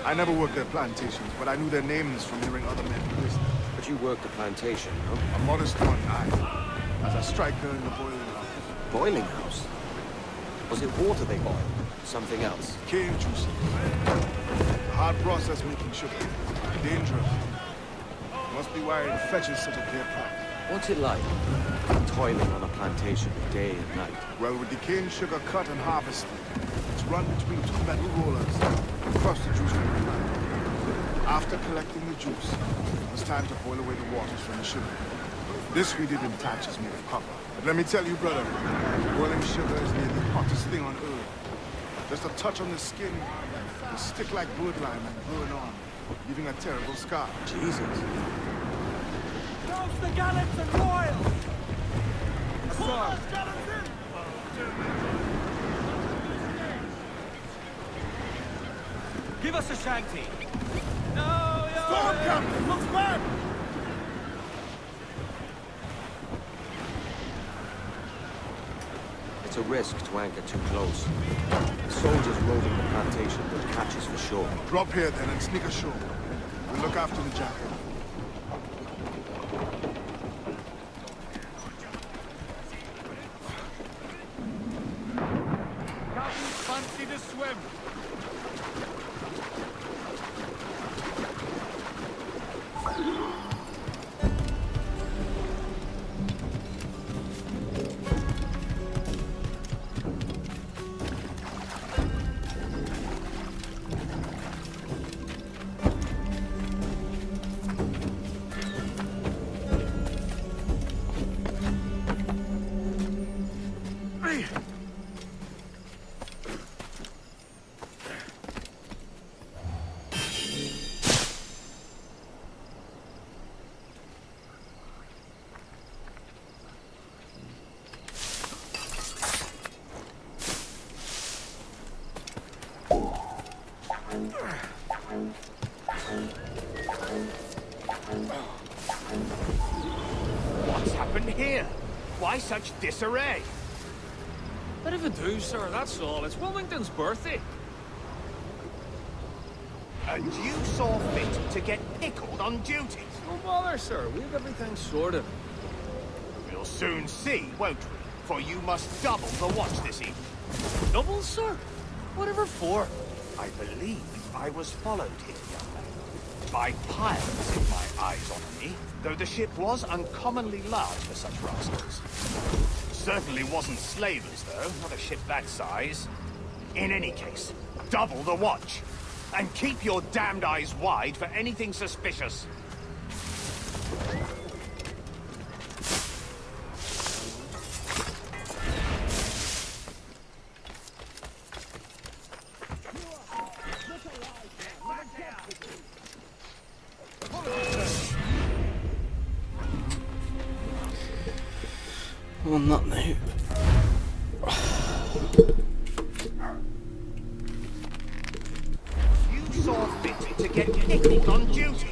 I never worked their plantations, but I knew their names from hearing other men list. But you worked a plantation, no? A modest one, aye. As a striker in the boiling house. Boiling house? Was it water they boiled? Something else? Cane juice. A hard process making sugar. Dangerous. Must be why it fetches such a clear price. What's it like? Toiling on a plantation day and night. Well, with the cane sugar cut and harvested, it's run between two metal rollers and crush the juice from the plant. After collecting the juice, it's time to boil away the waters from the sugar. This we did in thatches made of copper. But let me tell you, brother, boiling sugar is near the hottest thing on earth. Just a touch on the skin will stick like birdlime and burn on, leaving a terrible scar. Jesus. Douse the gallants and royals! Sir, Give us a shanty! storm captain, looks bad! It's a risk to anchor too close. The soldiers roving the plantation will catch us for sure. Drop here then and sneak ashore. We'll look after the jacket. Fancy to swim. What's happened here? Why such disarray? Bit of a do, sir, that's all. It's Wilmington's birthday. And you saw fit to get pickled on duty? No bother, sir. We have everything sorted. We'll soon see, won't we? For you must double the watch this evening. Double, sir? Whatever for? I believe I was followed here, young man. By pirates, if my eyes honour me, though the ship was uncommonly large for such rascals. Certainly wasn't slavers, though, not a ship that size. In any case, double the watch. And keep your damned eyes wide for anything suspicious. On that note, You saw fit to get pickled on duty.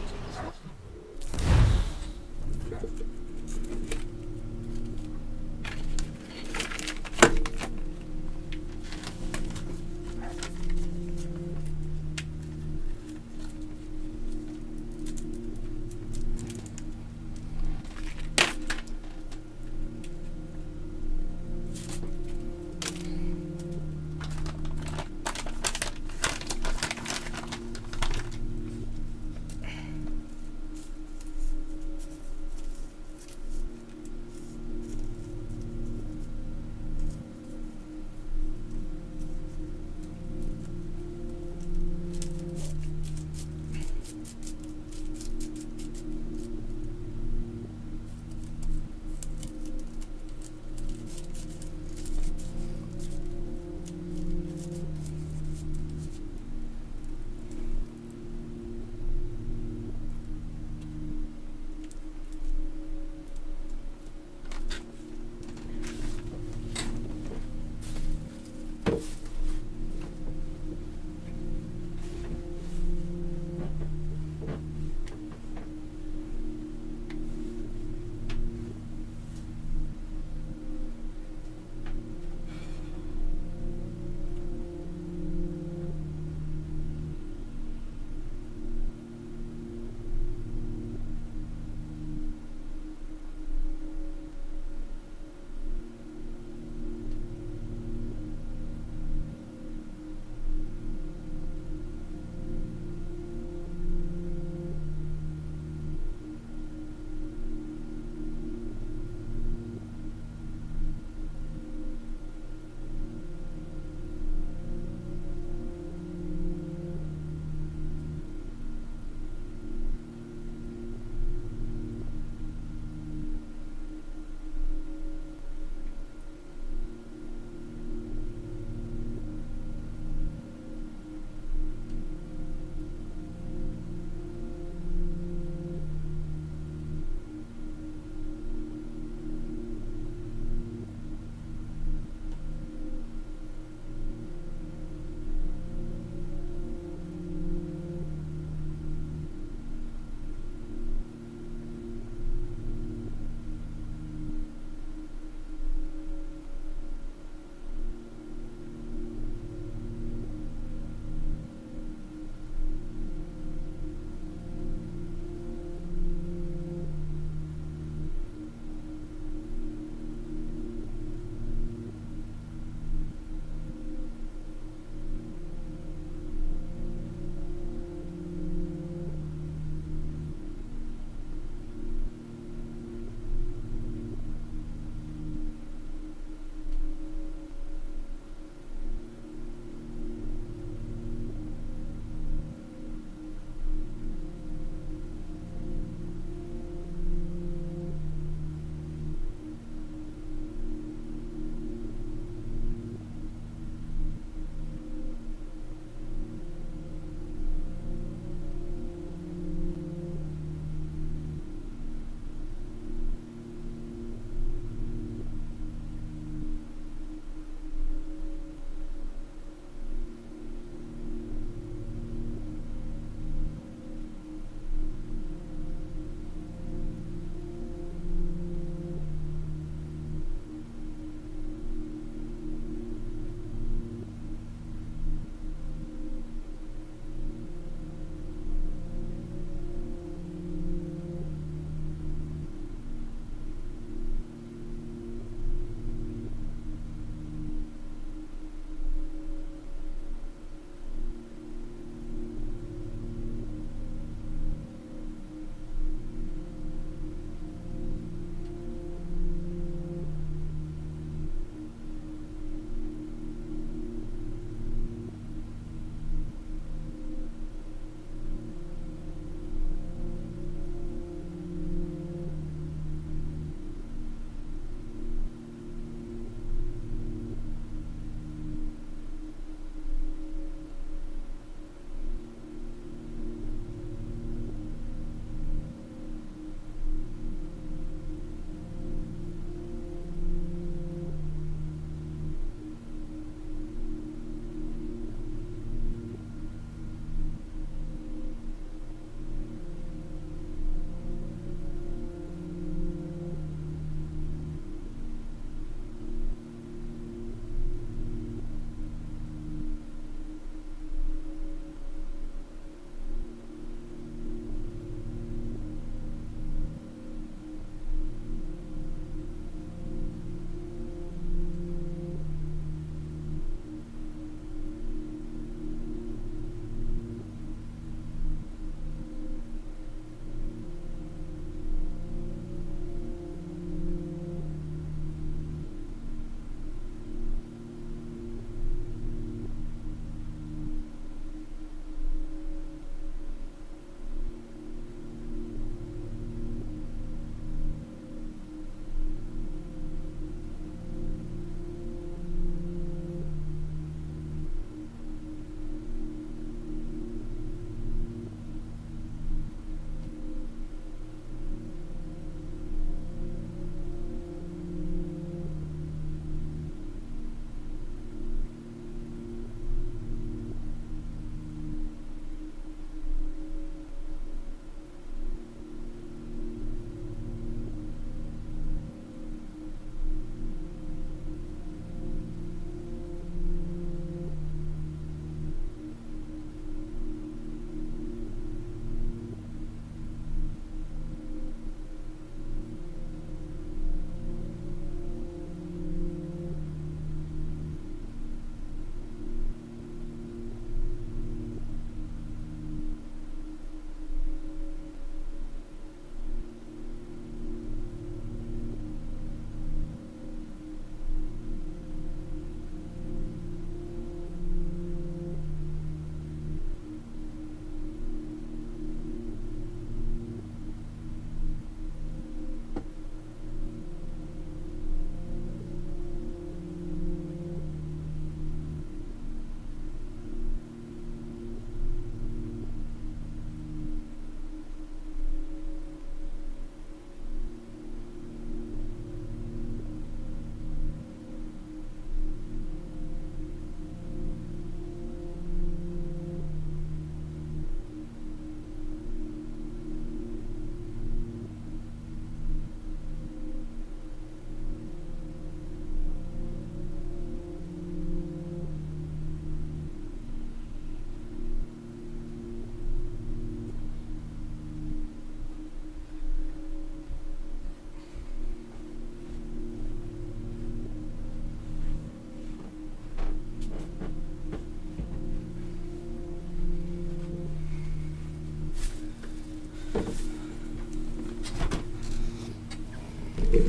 With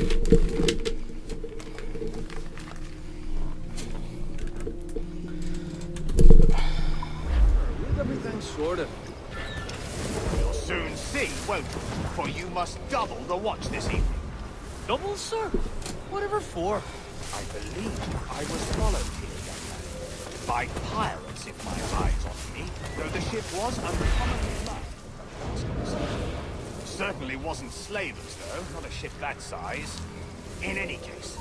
everything sorted. You'll soon see, won't you? For you must double the watch this evening. Double, sir? Whatever for? I believe I was followed here, young man. By pirates, if my eyes on me, though the ship was uncommonly large. Certainly wasn't slavers, though, not a ship that size. In any case.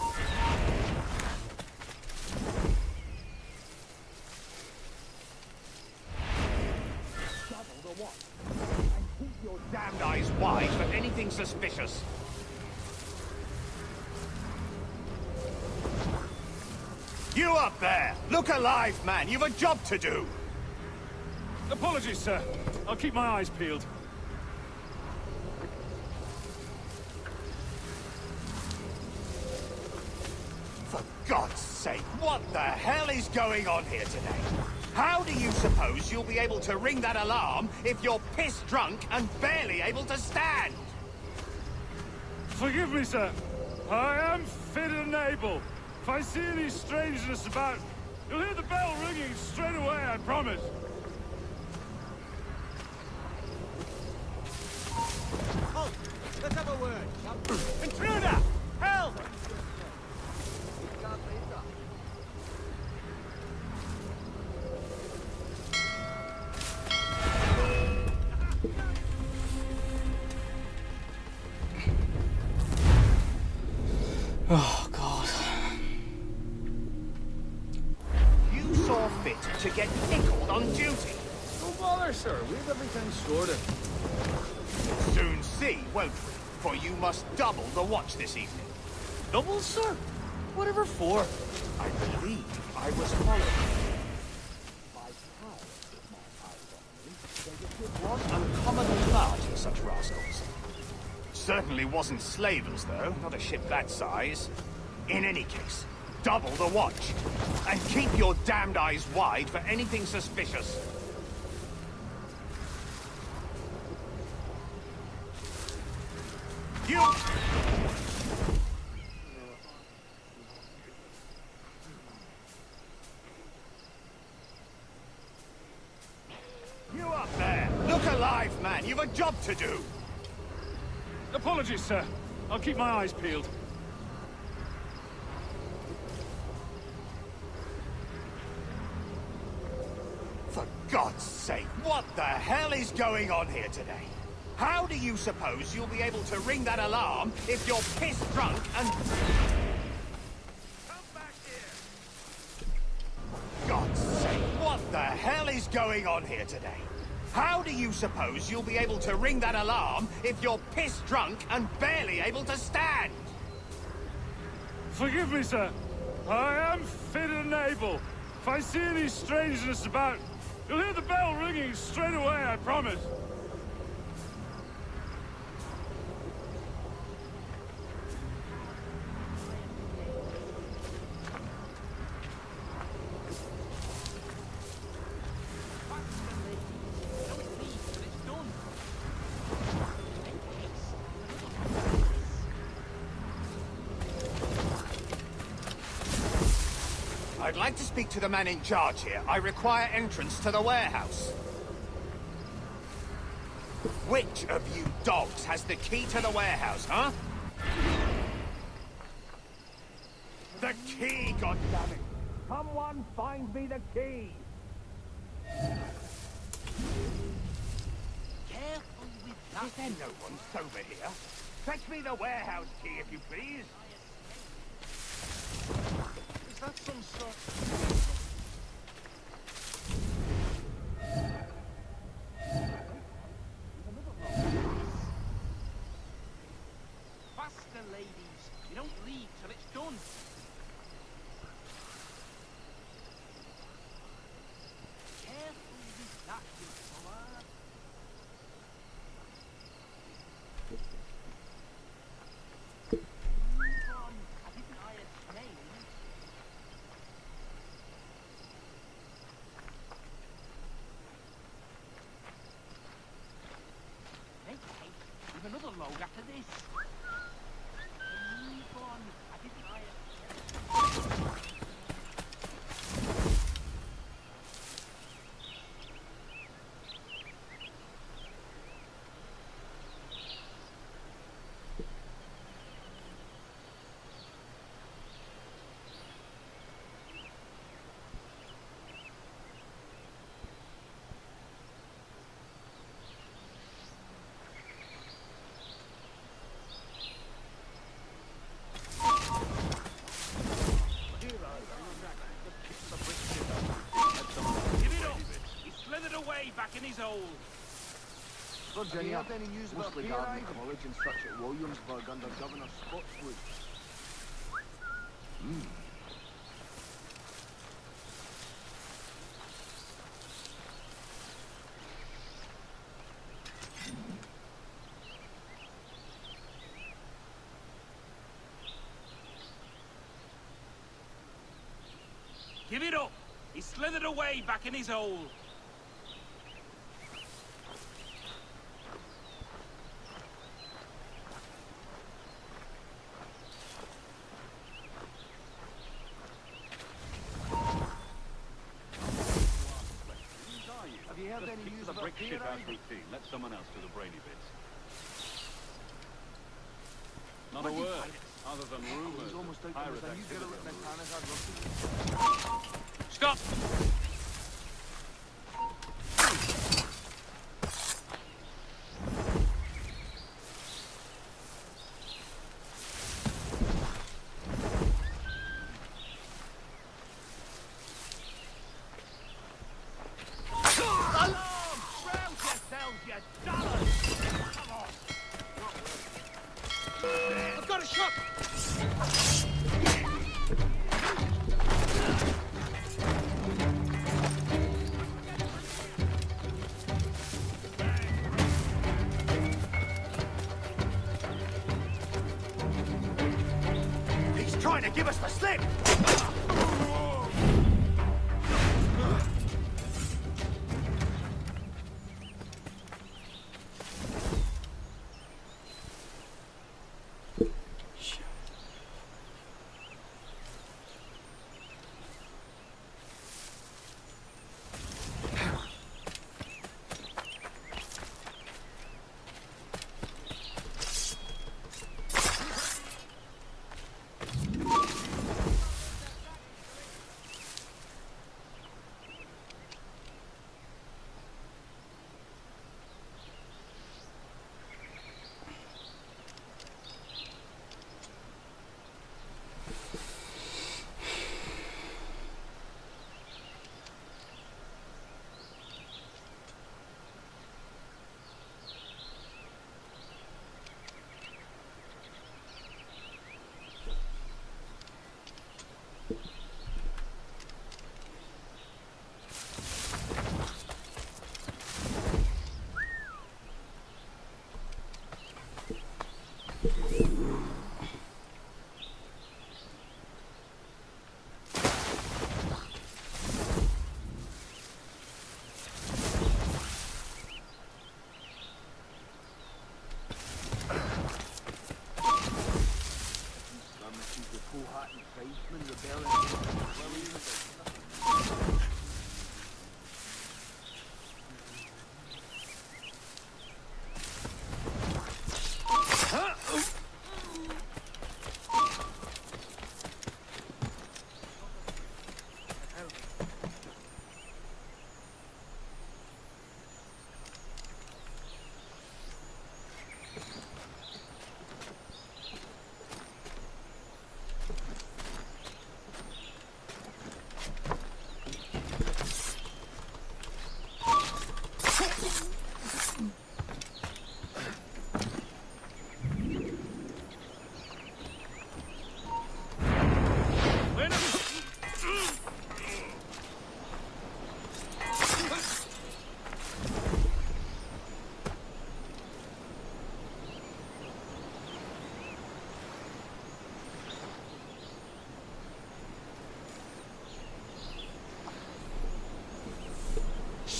Double the watch. And keep your damned eyes wide for anything suspicious. You up there! Look alive, man! You've a job to do! Apologies, sir. I'll keep my eyes peeled. For God's sake, what the hell is going on here today? How do you suppose you'll be able to ring that alarm if you're piss drunk and barely able to stand? Forgive me, sir. I am fit and able. If I see any strangeness about, you'll hear the bell ringing straight away, I promise. Oh, let's have a word. Intruder! Help! Oh, God. You saw fit to get nickeled on duty. Don't bother, sir. We have everything sorted. You'll soon see, won't we? For you must double the watch this evening. Double, sir? Whatever for? I believe I was followed by pirates, if my eyes on me. Though the ship was uncommonly large for such rascals. Certainly wasn't slavers, though, not a ship that size. In any case, double the watch. And keep your damned eyes wide for anything suspicious. You... You up there! Look alive, man! You've a job to do! Apologies, sir. I'll keep my eyes peeled. For God's sake, what the hell is going on here today? How do you suppose you'll be able to ring that alarm if you're piss drunk and... Come back here! For God's sake, what the hell is going on here today? How do you suppose you'll be able to ring that alarm if you're piss drunk and barely able to stand? Forgive me, sir. I am fit and able. If I see any strangeness about, you'll hear the bell ringing straight away, I promise. I'd like to speak to the man in charge here. I require entrance to the warehouse. Which of you dogs has the key to the warehouse, huh? The key, goddammit! Someone find me the key! Careful with that. Is there no one sober here? Fetch me the warehouse key, if you please. Is that some sort... Faster, ladies. You don't leave till it's done. Careful with that, you fella. Move on. I didn't hire snails. Make haste with another load after this. Back in his hole. Have you had any news about Peerage College and such at Williamsburg under Governor Spotswood? Give it up! He slithered away back in his hole. Have you heard any news about Peerage? routine. Let someone else do the brainy bits. Not a word, other than rumors. Almost out Pirate there. You get a activity. Stop! I've got a shot! He's trying to give us the slip!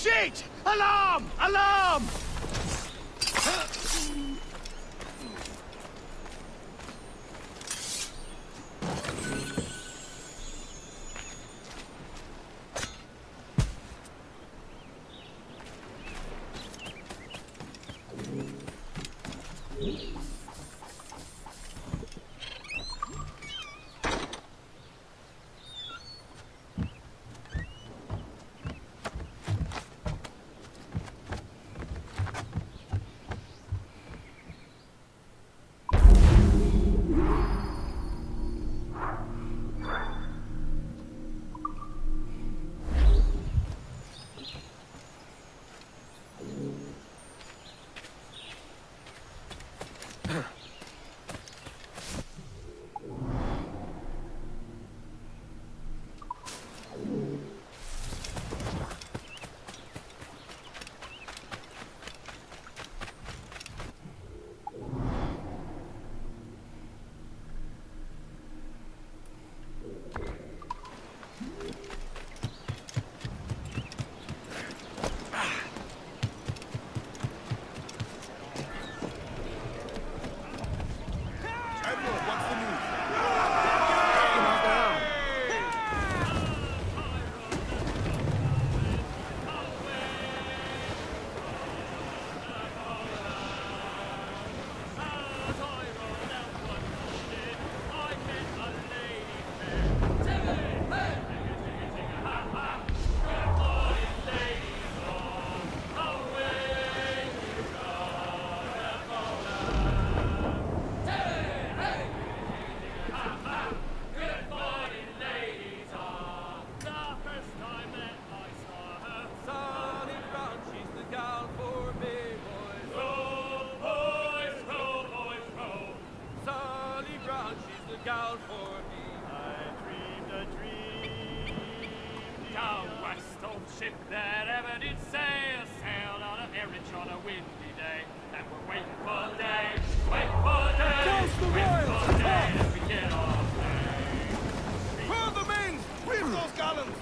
Shit! Alarm! Alarm! Ship that ever did sail, sailed on a very on a windy day, and we're waiting for the day, waiting for the day, waiting for the day that we get off there. Furl the mains! Reef those gallants!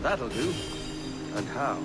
That'll do. And how?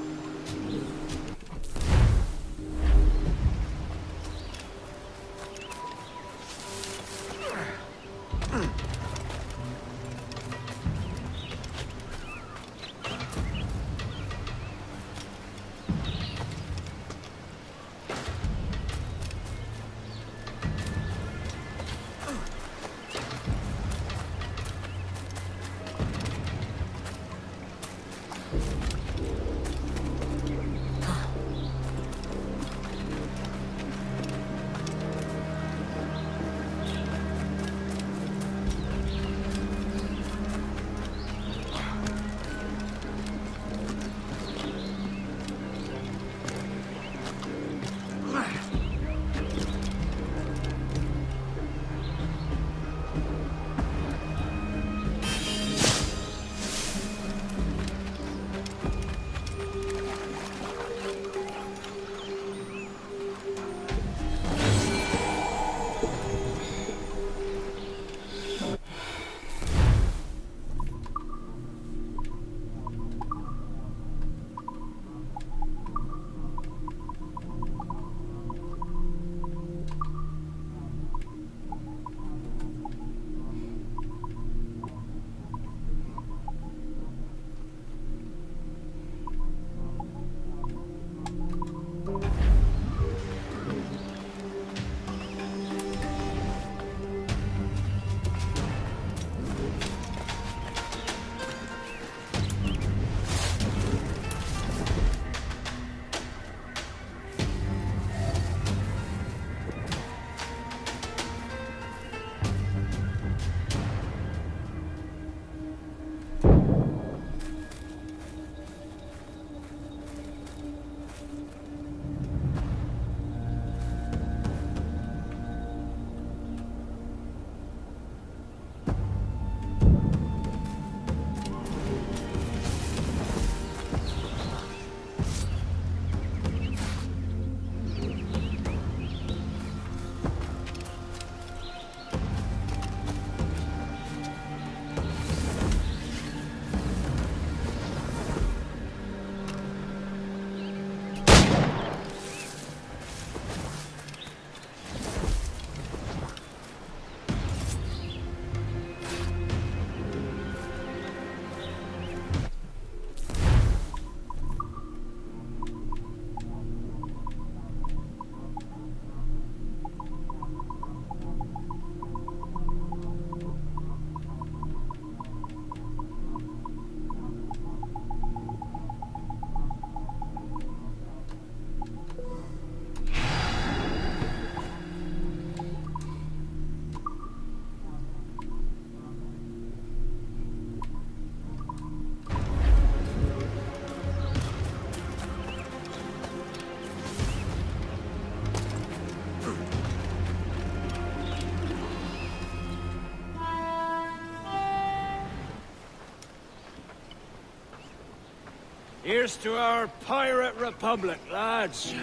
Here's to our pirate republic, lads.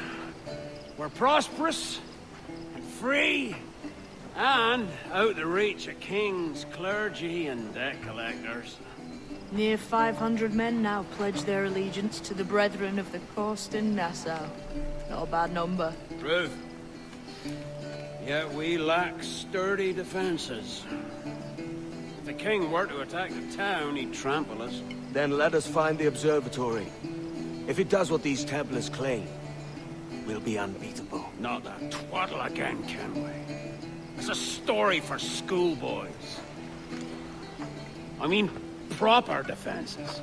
We're prosperous, and free, and out the reach of kings, clergy, and debt collectors. Near 500 men now pledge their allegiance to the Brethren of the Coast in Nassau. Not a bad number. Truth. Yet we lack sturdy defenses. If the king were to attack the town, he'd trample us. Then let us find the observatory. If it does what these Templars claim, we'll be unbeatable. Not that twaddle again, Kenway. It's a story for schoolboys. I mean, proper defenses.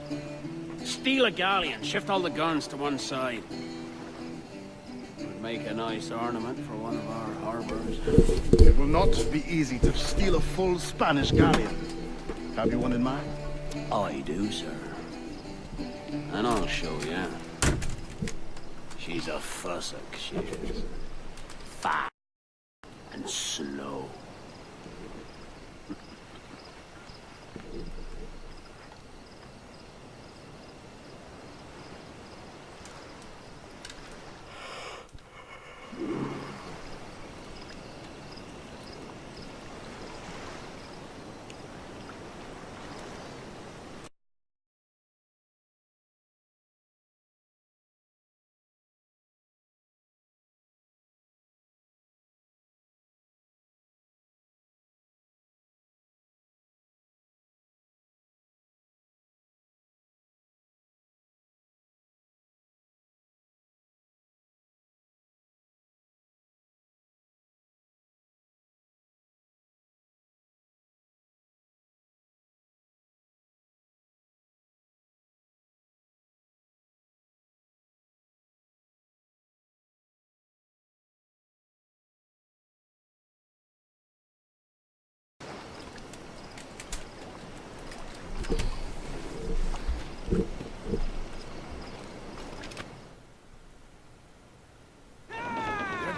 Steal a galleon, shift all the guns to one side. Would make a nice ornament for one of our harbors. It will not be easy to steal a full Spanish galleon. Have you one in mind? I do, sir. And I'll show you. She's a fussock, she is. Fast and slow.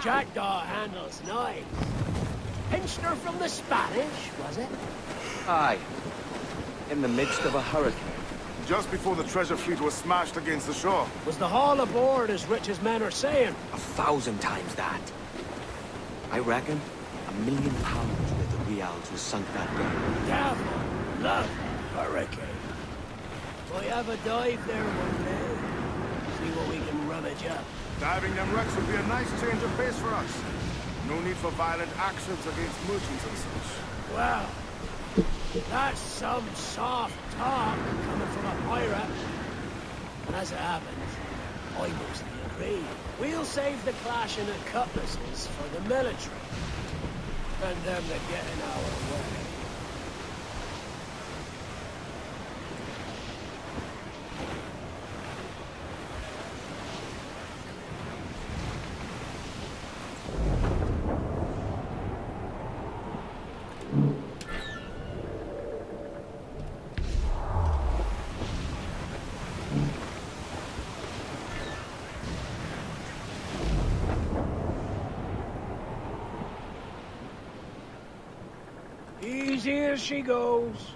Jackdaw handles knives. Pinched her from the Spanish, was it? Aye. In the midst of a hurricane. Just before the treasure fleet was smashed against the shore. Was the haul aboard as rich as men are saying? 1,000 times that. I reckon £1 million worth of reals was sunk that day. Damn, love hurricane. We have a dive there one day. See what we can rummage up. Diving them wrecks would be a nice change of pace for us. No need for violent actions against merchants and such. Wow. That's some soft talk coming from a pirate. And as it happens, I mostly agree. We'll save the clashing of cutlasses for the military. And them that get in our way. Easy as she goes.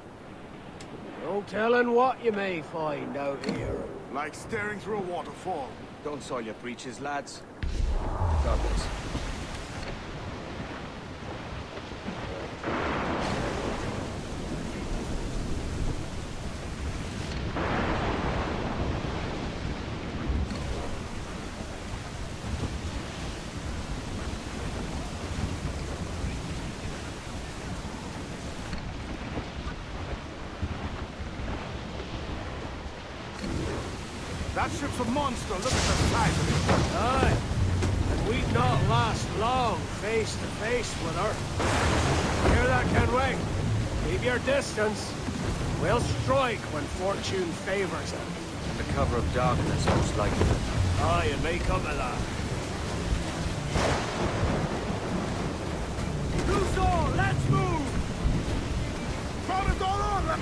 No telling what you may find out here. Like staring through a waterfall. Don't soil your breeches, lads. God bless. That ship's a monster. Look at the size of it. Aye. And we'd not last long face to face with her. Hear that, Kenway? Keep your distance. We'll strike when fortune favors it. In the cover of darkness, most likely. Aye, it may come to that. Luso, let's move! Throw the door on!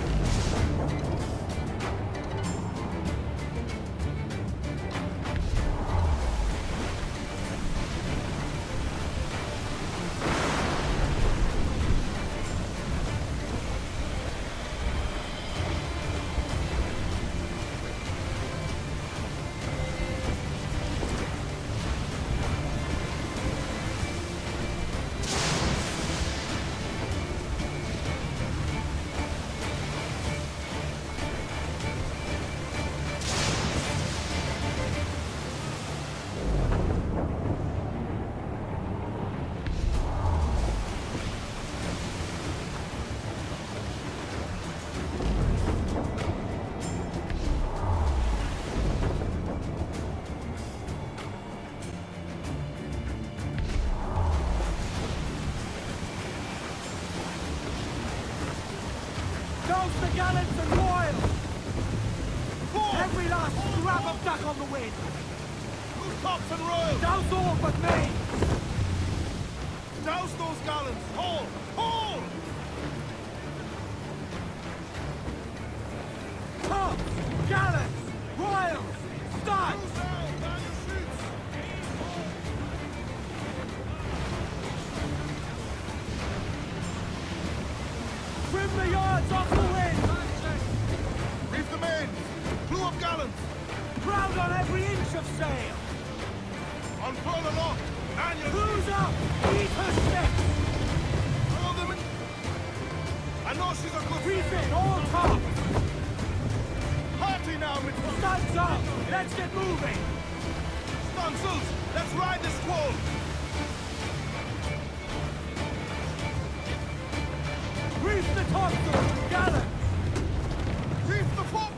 Douse the gallants and royals! Every last scrap of duck on the wind! Who's tops and royals? Douse all but me! Douse those gallants! Haul! Haul! Tops! Gallants! Royals! Studs! Trim the yards off the wind! Reef the main! Clew up gallants! Crowd on every inch of sail! Unfurl aloft! Man your Who's up? Eat her sticks! All them in... I know she's a good... Reef it, all tops! Party now, Mitchell! Studs up! Let's get moving! Stunsels! Let's ride the squall! Reef the topsails! Gallants! Reef the fore...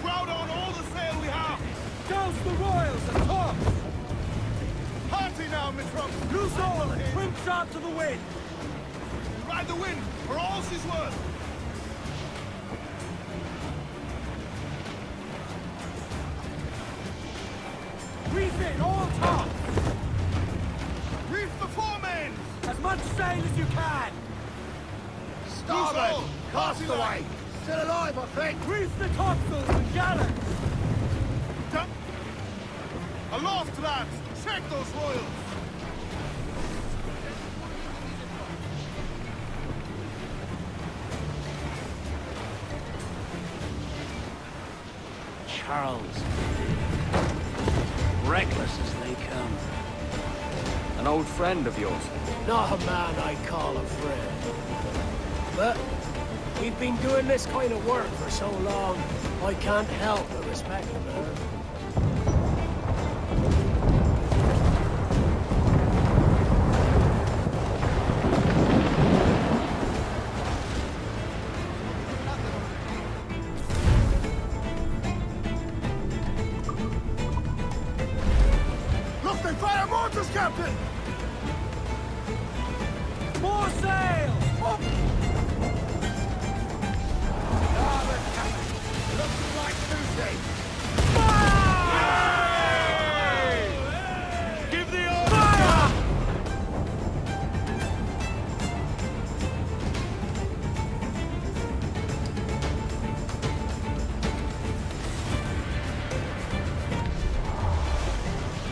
Crowd on all the sail we have! Douse the royals and tops! Party now, Mitrum! Loose all and trim sharp to the wind! Ride the wind, for all she's worth! Reef it, all tops! Reef the foremain! As much sail as you can! Starboard! Cast away! Still alive, I think! Reef the topsails and gallants! Aloft, lads! Check those royals! Charles. Reckless as they come. An old friend of yours? Not a man I call a friend. But we've been doing this kind of work for so long, I can't help but respect the man. Look, they fire mortars, Captain! More sail! Up! Looks like Tuesday! Give the order! Fire!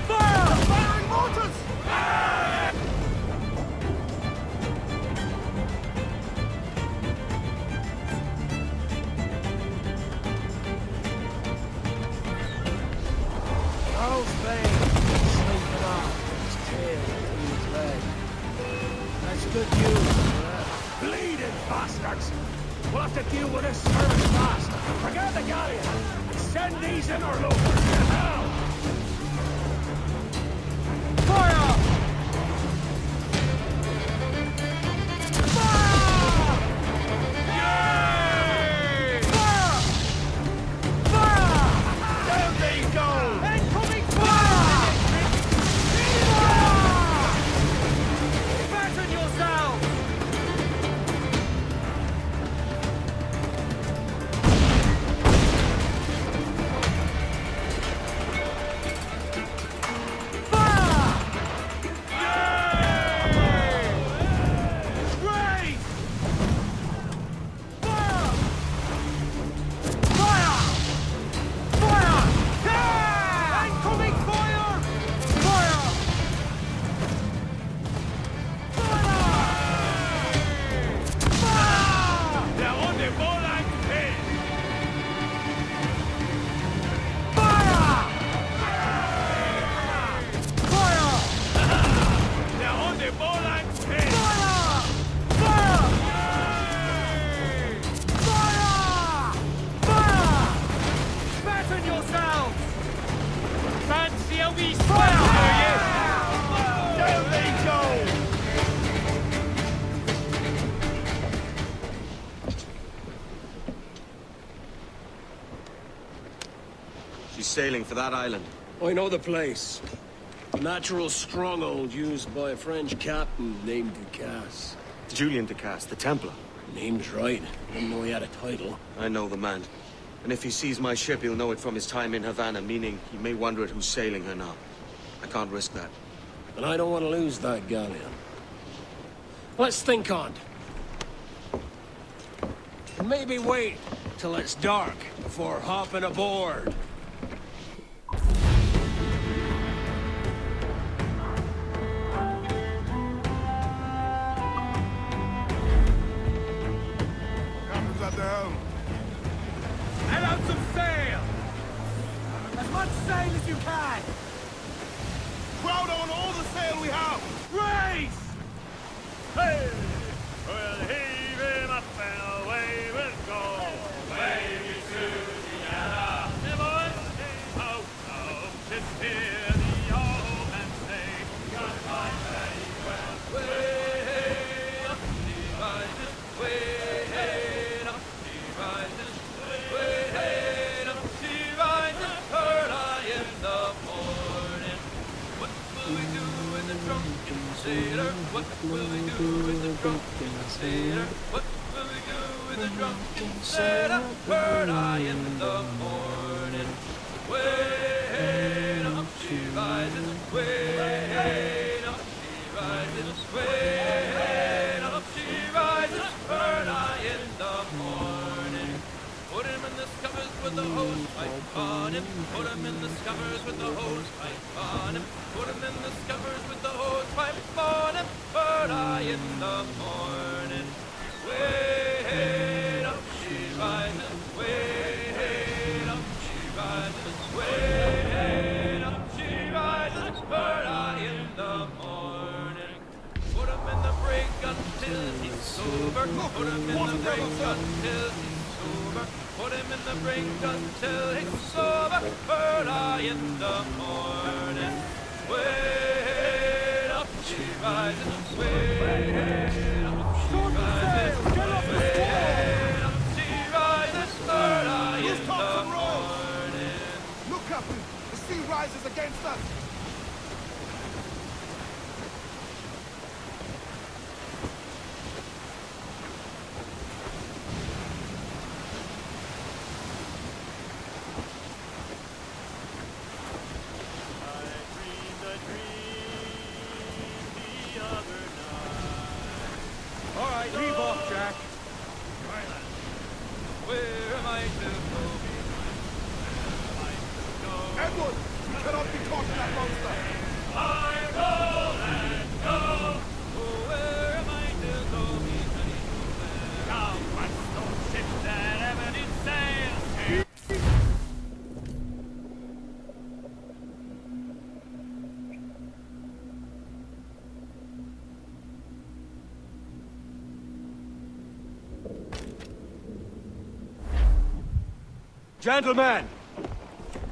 Fire! Firing mortars! Charles Vane, sleeping off, his tail between his legs. That's good news, bleeding bastards! We'll have to deal with this service fast. Forget the galleon, and send these interlopers to hell! Fire! Fire! Yay! Fire! Fire! Down they go! Incoming fire! Fire! Fasten yourselves! Fire! Raise! Fire! Fire! Fire! Yeah! Incoming fire! Fire! Fire! They're on the ball and pin. Fire! Fire! They're on the ball and pin. Fire! Fire! Fire! Fire! Fasten yourselves! Fancy a wee Fire! Down they go! She's sailing for that island. I know the place. A natural stronghold used by a French captain named Ducasse. Julian Ducasse, the Templar. Name's right. Didn't know he had a title. I know the man. And if he sees my ship, he'll know it from his time in Havana, meaning he may wonder at who's sailing her now. I can't risk that. And I don't want to lose that galleon. Let's think on it. And maybe wait till it's dark before hopping aboard. Captain's at the helm. Let out some sail! As much sail as you can! Crowd on all the sail we have! Race! Hey! We'll heave him up and away we'll go. Away to Vienna. The boys sing out loud to hear the old man say, goodbye, very well. Way up, she rises. Way up, she rises. Way up, she rises. Early in the morning. What will we do with the drunken sailor? What will we do with the drunken sailor? What will we do with the drunken sailor? Early in the morning. Way up, she rises. Way up, she rises. Way up, she rises. Early in the morning. Put him in the scuppers with the hose pipe on him. Put him in the scuppers with the hose pipe on him. Put him in the scuppers with the hose pipe on him. Early in the morning. Way up, she rises. Way up, she rises. Way up, she rises. Early in the morning. Put him in the brig until he's sober. Put him in the brig until he's sober. Put him in the brig until he's sober. Early in the morning. Way up, she rises. Way up, she rises. Way up, she rises. Early in the morning. Look, Captain! The sea rises against us! All right, leave off, Jack. Where am I to go? Where am I to go? Edward! You cannot be caught in that monster! I roll and go. Oh, where am I to go? Come, what's those ships that ever did sail? Gentlemen,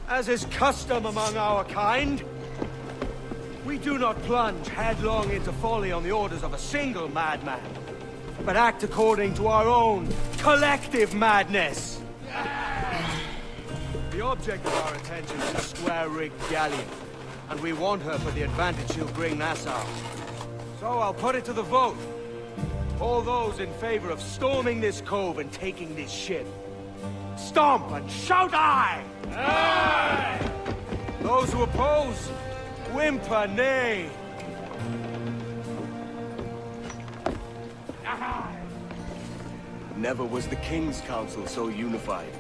as is custom among our kind, we do not plunge headlong into folly on the orders of a single madman, but act according to our own collective madness. The object of our attention is a square-rigged galleon, and we want her for the advantage she'll bring Nassau. So I'll put it to the vote. All those in favor of storming this cove and taking this ship, stomp and shout aye! Aye! Those who oppose, whimper nay. Never was the King's Council so unified.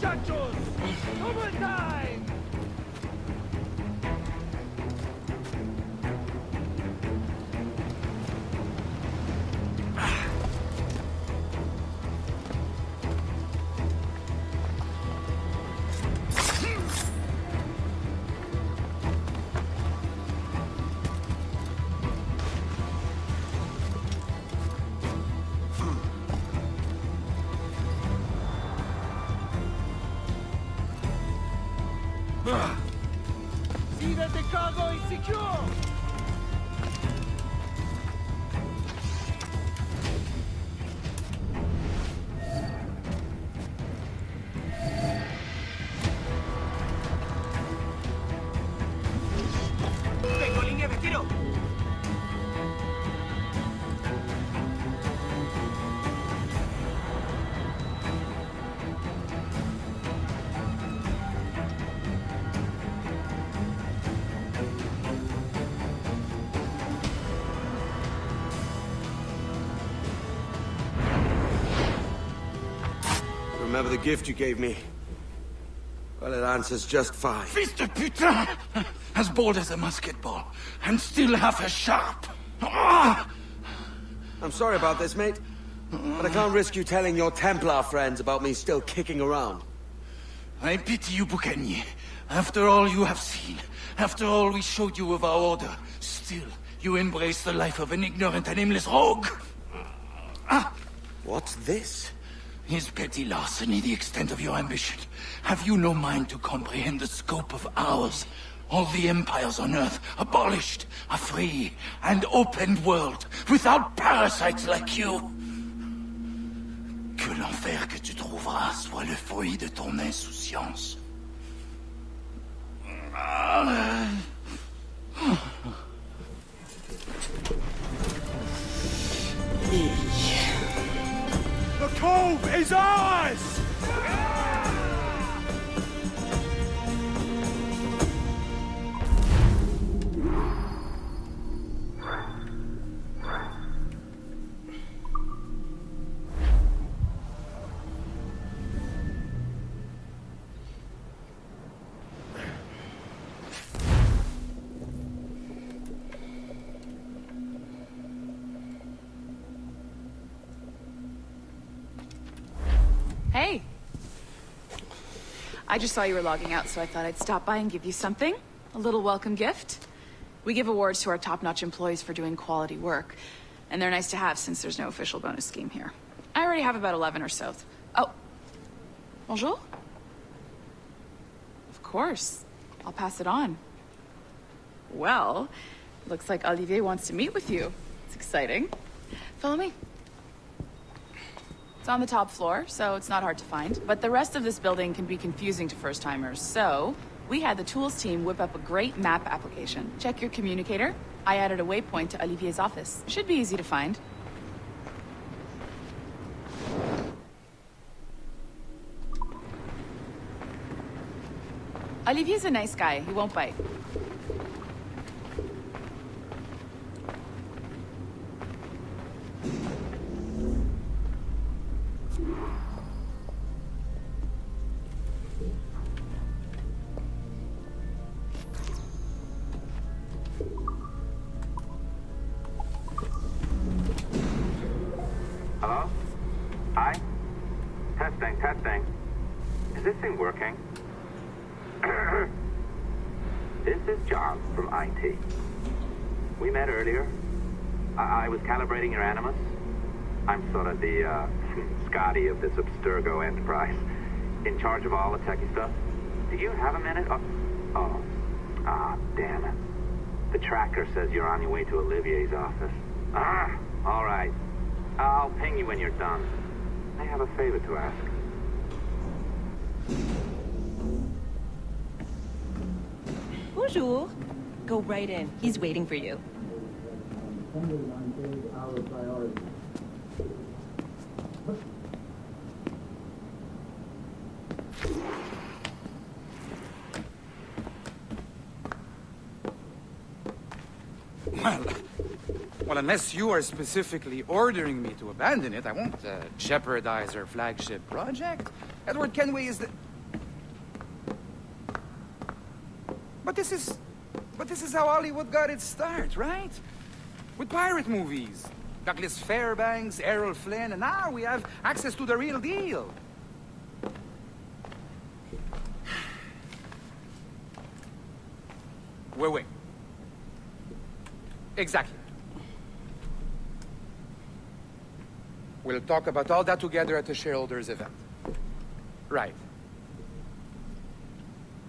muchachos! Overtime! See that the cargo is secure! Tengo línea de tiro. Remember the gift you gave me? Well, it answers just fine. Fils de putain! As bold as a musket ball, and still half as sharp. Ah! I'm sorry about this, mate. But I can't risk you telling your Templar friends about me still kicking around. I pity you, Boucanier. After all you have seen, after all we showed you of our order, still you embrace the life of an ignorant and aimless rogue. Ah! What's this? Is petty larceny the extent of your ambition? Have you no mind to comprehend the scope of ours? All the empires on Earth abolished, a free and open world, without parasites like you. Que l'enfer que tu trouveras soit le fruit de ton insouciance. The cove is ours! Hey. I just saw you were logging out, so I thought I'd stop by and give you something. A little welcome gift. We give awards to our top-notch employees for doing quality work, and they're nice to have since there's no official bonus scheme here. I already have about 11 or so. Oh. Bonjour? Of course. I'll pass it on. Well, looks like Olivier wants to meet with you. It's exciting. Follow me. It's on the top floor, so it's not hard to find. But the rest of this building can be confusing to first-timers, so We had the tools team whip up a great map application. Check your communicator. I added a waypoint to Olivier's office. Should be easy to find. Olivier's a nice guy. He won't bite. Hello? Hi? Testing, testing. Is this thing working? This is John from IT. We met earlier. I was calibrating your Animus. I'm sort of the, Scotty of this Abstergo enterprise. In charge of all the techie stuff. Do you have a minute? Damn it. The tracker says you're on your way to Olivier's office. All right. I'll ping you when you're done. I have a favor to ask. Bonjour. Go right in. He's waiting for you. Well, unless you are specifically ordering me to abandon it, I won't jeopardize our flagship project. Edward Kenway is the... But this is how Hollywood got its start, right? With pirate movies. Douglas Fairbanks, Errol Flynn, and now we have access to the real deal. Wait. Exactly. We'll talk about all that together at the shareholders event. Right.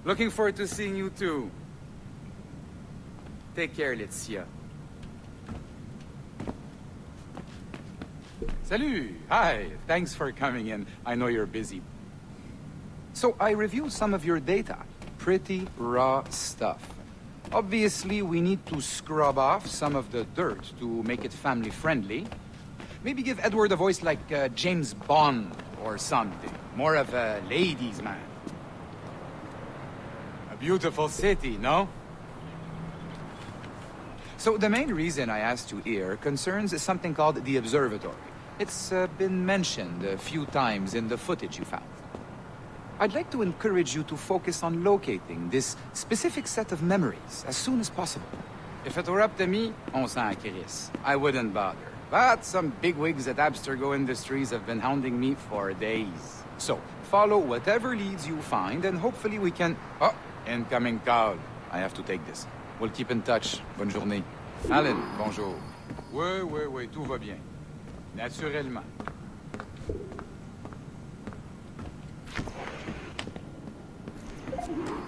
Looking forward to seeing you too. Take care, Laetitia. Salut! Hi, thanks for coming in. I know you're busy. So I reviewed some of your data. Pretty raw stuff. Obviously, we need to scrub off some of the dirt to make it family-friendly. Maybe give Edward a voice like James Bond or something. More of a ladies' man. A beautiful city, no? So the main reason I asked you here concerns something called the Observatory. It's been mentioned a few times in the footage you found. I'd like to encourage you to focus on locating this specific set of memories as soon as possible. If it were up to me, on s'en crisse. I wouldn't bother. But some bigwigs at Abstergo Industries have been hounding me for days. So, follow whatever leads you find, and hopefully we can... Oh, incoming call. I have to take this. We'll keep in touch. Bonne journée. Alan, bonjour. Oui, tout va bien. Naturellement.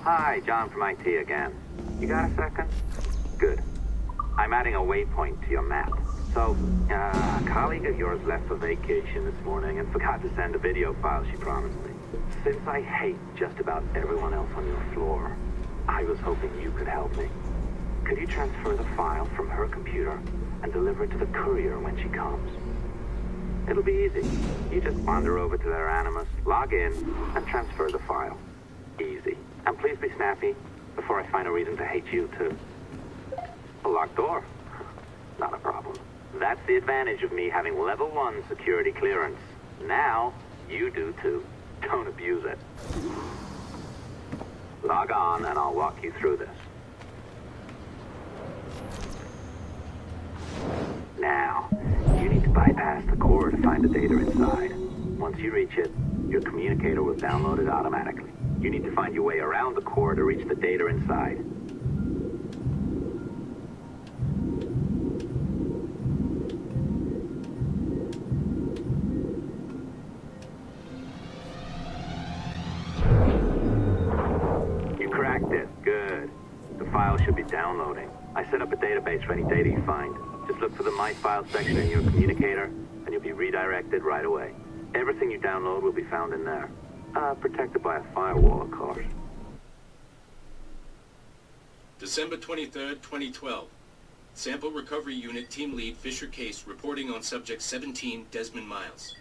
Hi, John from IT again. You got a second? Good. I'm adding a waypoint to your map. So, a colleague of yours left for vacation this morning and forgot to send a video file she promised me. Since I hate just about everyone else on your floor, I was hoping you could help me. Could you transfer the file from her computer and deliver it to the courier when she comes? It'll be easy. You just wander over to their Animus, log in, and transfer the file. Easy. And please be snappy before I find a reason to hate you, too. A locked door? Not a problem. That's the advantage of me having level 1 security clearance. Now, you do, too. Don't abuse it. Log on, and I'll walk you through this. Now, you need to bypass the core to find the data inside. Once you reach it, your communicator will download it automatically. You need to find your way around the core to reach the data inside. You cracked it. Good. The file should be downloading. I set up a database for any data you find. Just look for the My Files section in your communicator, and you'll be redirected right away. Everything you download will be found in there. Protected by a firewall, of course. December 23rd, 2012. Sample Recovery Unit Team Lead Fisher Case reporting on Subject 17, Desmond Miles.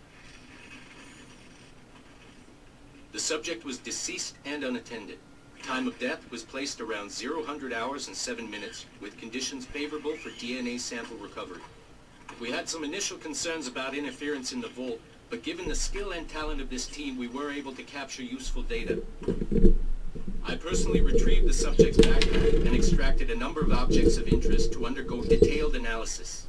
The subject was deceased and unattended. Time of death was placed around 0000 hours and 7 minutes, with conditions favorable for DNA sample recovery. We had some initial concerns about interference in the vault, but given the skill and talent of this team, we were able to capture useful data. I personally retrieved the subject's backpack and extracted a number of objects of interest to undergo detailed analysis.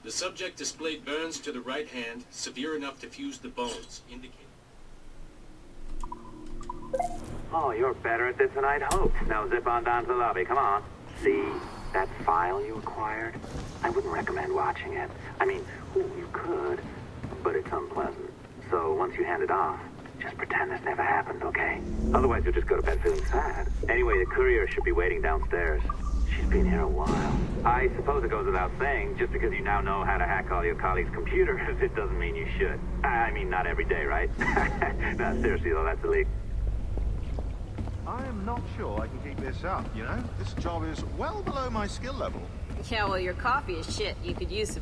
The subject displayed burns to the right hand, severe enough to fuse the bones, indicating... Oh, you're better at this than I'd hoped. Now zip on down to the lobby, come on. See that file you acquired? I wouldn't recommend watching it. I mean, you could, but it's unpleasant. So once you hand it off, just pretend this never happened, okay? Otherwise you'll just go to bed feeling sad. Anyway, the courier should be waiting downstairs. She's been here a while. I suppose it goes without saying, just because you now know how to hack all your colleagues' computers, it doesn't mean you should. I mean, not every day, right? No, seriously though, that's illegal. I am not sure I can keep this up, you know? This job is well below my skill level. Yeah, well, your coffee is shit. You could use some...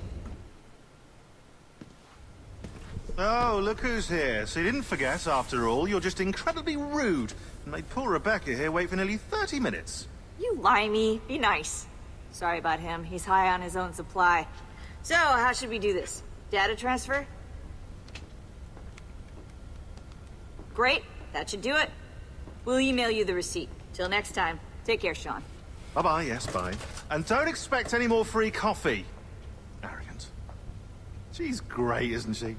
Oh, look who's here. So you didn't forget, after all, you're just incredibly rude and made poor Rebecca here wait for nearly 30 minutes. You limey. Be nice. Sorry about him. He's high on his own supply. So, how should we do this? Data transfer? Great. That should do it. We'll email you the receipt. Till next time. Take care, Sean. Bye-bye, yes, bye. And don't expect any more free coffee. Arrogant. She's great, isn't she?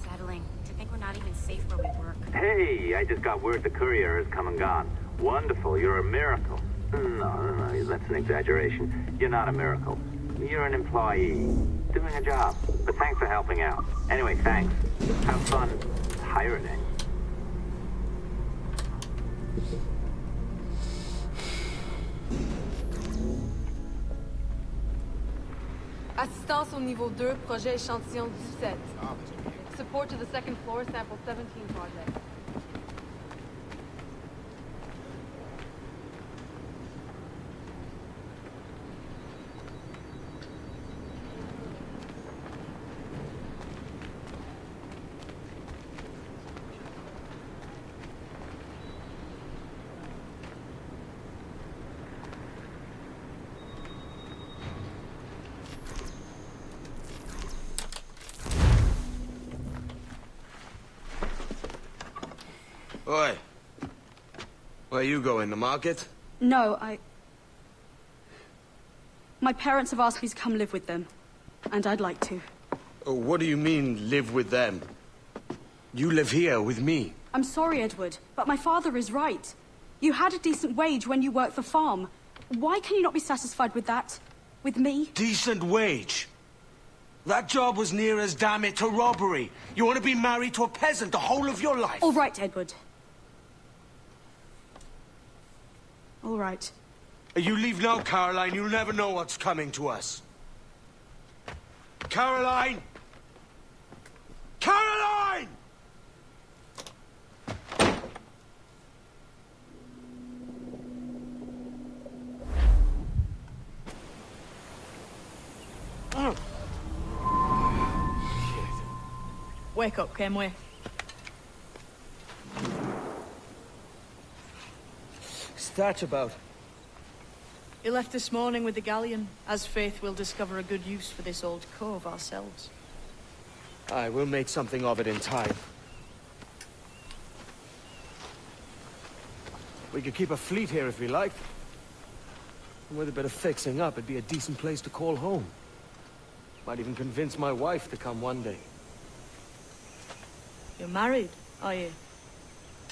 Settling. To think we're not even safe where we work. Hey, I just got word the courier has come and gone. Wonderful, you're a miracle. No, that's an exaggeration. You're not a miracle. You're an employee, doing a job. But thanks for helping out. Anyway, thanks. Have fun pirating. Assistance au niveau 2, projet échantillon 17. Support to the second floor, sample 17 project. Oi. Where you going, the market? No, my parents have asked me to come live with them, and I'd like to. Oh, what do you mean, live with them? You live here with me. I'm sorry, Edward, but my father is right. You had a decent wage when you worked the farm. Why can you not be satisfied with that? With me? Decent wage? That job was near as, damn it, to robbery. You want to be married to a peasant the whole of your life? All right, Edward. All right. You leave now, Caroline. You'll never know what's coming to us. Caroline! Caroline! Wake up, Kenway. What's that about? He left this morning with the galleon. As faith, we'll discover a good use for this old cove ourselves. Aye, we'll make something of it in time. We could keep a fleet here if we liked. And with a bit of fixing up, it'd be a decent place to call home. Might even convince my wife to come one day. You're married, are you?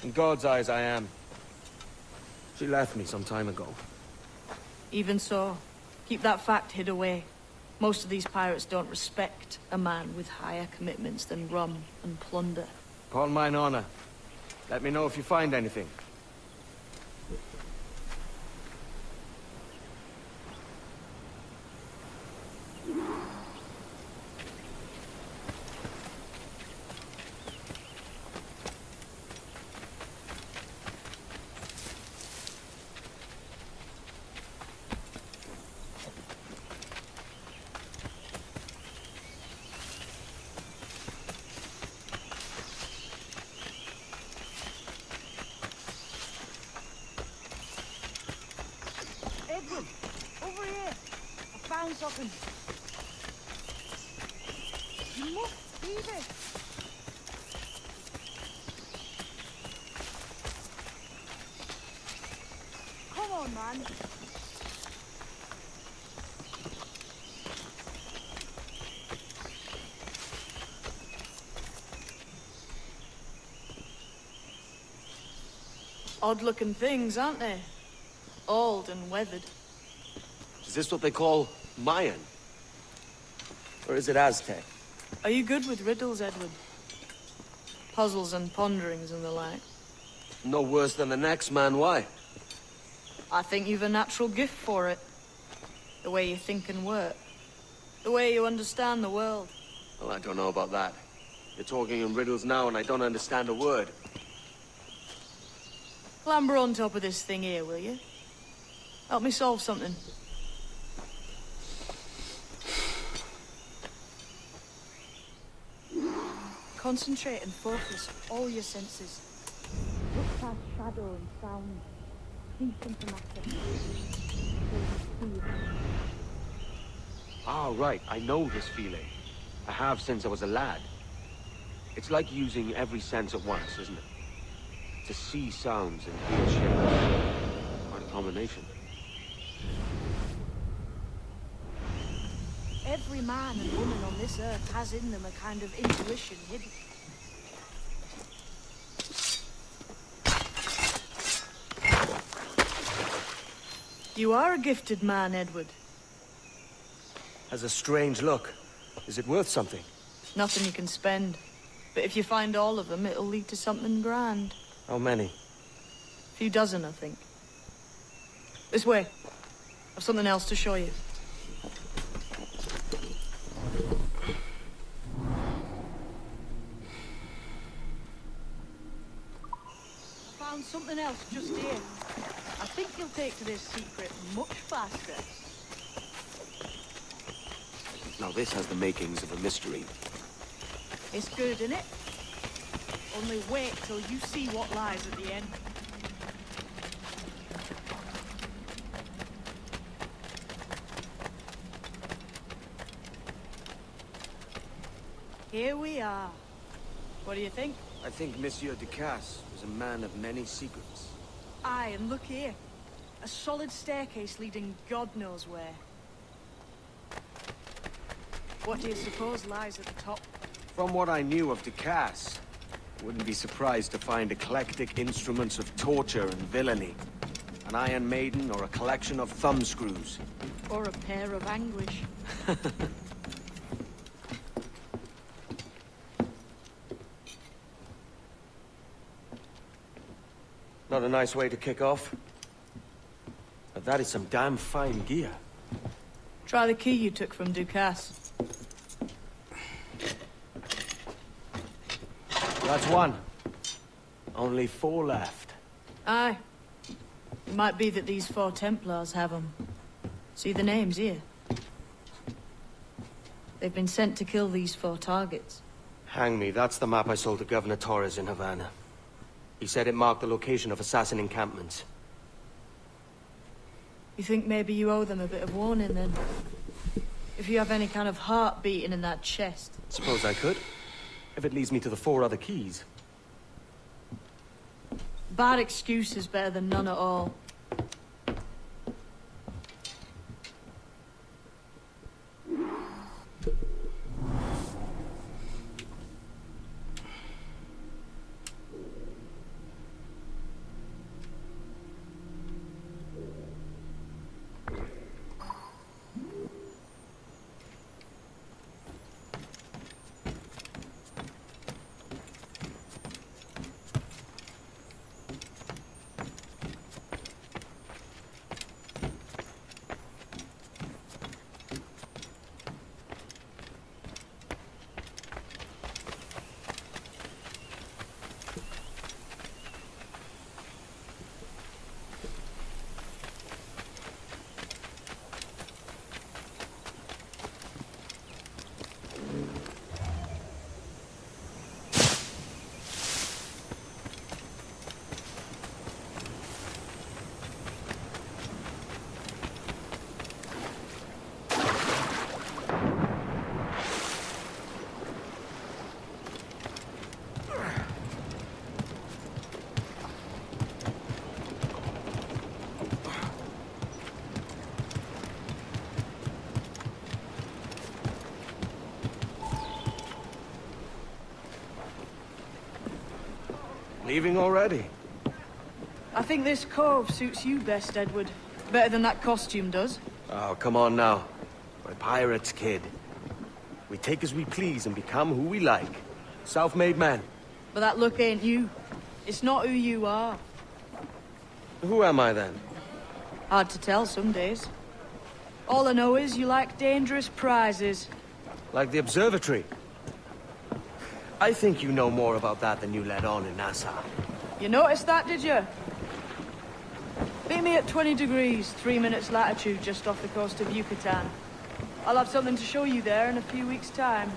In God's eyes, I am. She left me some time ago. Even so, keep that fact hid away. Most of these pirates don't respect a man with higher commitments than rum and plunder. Upon mine honor. Let me know if you find anything. found something. You must see this. Come on, man. Odd-looking things, aren't they? Old and weathered. Is this what they call Mayan? Or is it Aztec? Are you good with riddles, Edward? Puzzles and ponderings and the like? No worse than the next man, why? I think you've a natural gift for it. The way you think and work. The way you understand the world. Well, I don't know about that. You're talking in riddles now and I don't understand a word. Clamber on top of this thing here, will you? Help me solve something. Concentrate and focus all your senses. Look past shadow and sound. See something after. Ah, right. I know this feeling. I have since I was a lad. It's like using every sense at once, isn't it? To see sounds and hear shapes. Quite a combination. Every man and woman on this earth has in them a kind of intuition hidden. You are a gifted man, Edward. Has a strange look. Is it worth something? Nothing you can spend. But if you find all of them, it'll lead to something grand. How many? A few dozen, I think. This way. I've something else to show you. Found something else just here. I think you'll take to this secret much faster. Now this has the makings of a mystery. It's good, innit? Only wait till you see what lies at the end. Here we are. What do you think? I think Monsieur Ducasse was a man of many secrets. Aye, and look here. A solid staircase leading God knows where. What do you suppose lies at the top? From what I knew of Ducasse, I wouldn't be surprised to find eclectic instruments of torture and villainy. An Iron Maiden or a collection of thumbscrews. Or a pair of anguish. Not a nice way to kick off. But that is some damn fine gear. Try the key you took from Ducasse. That's one. Only 4 left. Aye. It might be that these 4 Templars have them. See the names here? They've been sent to kill these 4 targets. Hang me, that's the map I sold to Governor Torres in Havana. He said it marked the location of assassin encampments. You think maybe you owe them a bit of warning, then? If you have any kind of heart beating in that chest. Suppose I could. If it leads me to the 4 other keys. Bad excuse is better than none at all. Leaving already? I think this cove suits you best, Edward. Better than that costume does. Oh, come on now. We're pirates, kid. We take as we please and become who we like. Self-made man. But that look ain't you. It's not who you are. Who am I then? Hard to tell some days. All I know is you like dangerous prizes. Like the observatory. I think you know more about that than you let on in Nassau. You noticed that, did you? Beat me at 20 degrees, 3 minutes latitude just off the coast of Yucatan. I'll have something to show you there in a few weeks' time.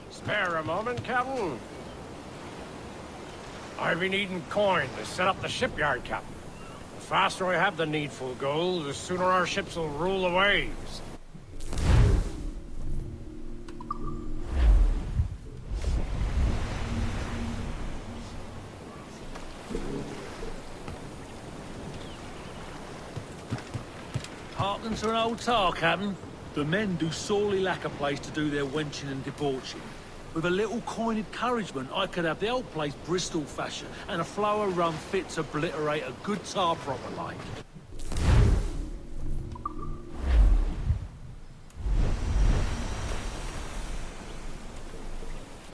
Spare a moment, Captain. I've been needing coin to set up the shipyard, Captain. The faster I have the needful gold, the sooner our ships will rule the waves. Hearken to an old tar, Captain. The men do sorely lack a place to do their wenching and debauching. With a little coin encouragement, I could have the old place Bristol fashion, and a flow of rum fit to obliterate a good tar proper like.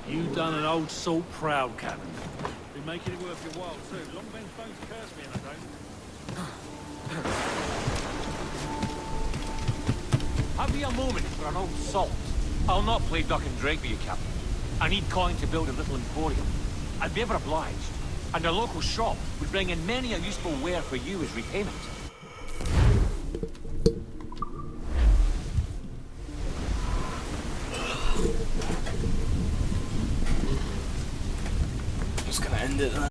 You done an old salt proud, Captain. Been making it worth your while, too. Long Ben's bones curse me, and I don't. Have you a moment for an old salt? I'll not play duck and drake with you, Captain. I need coin to build a little emporium. I'd be ever obliged. And a local shop would bring in many a useful ware for you as repayment. Just gonna end it there.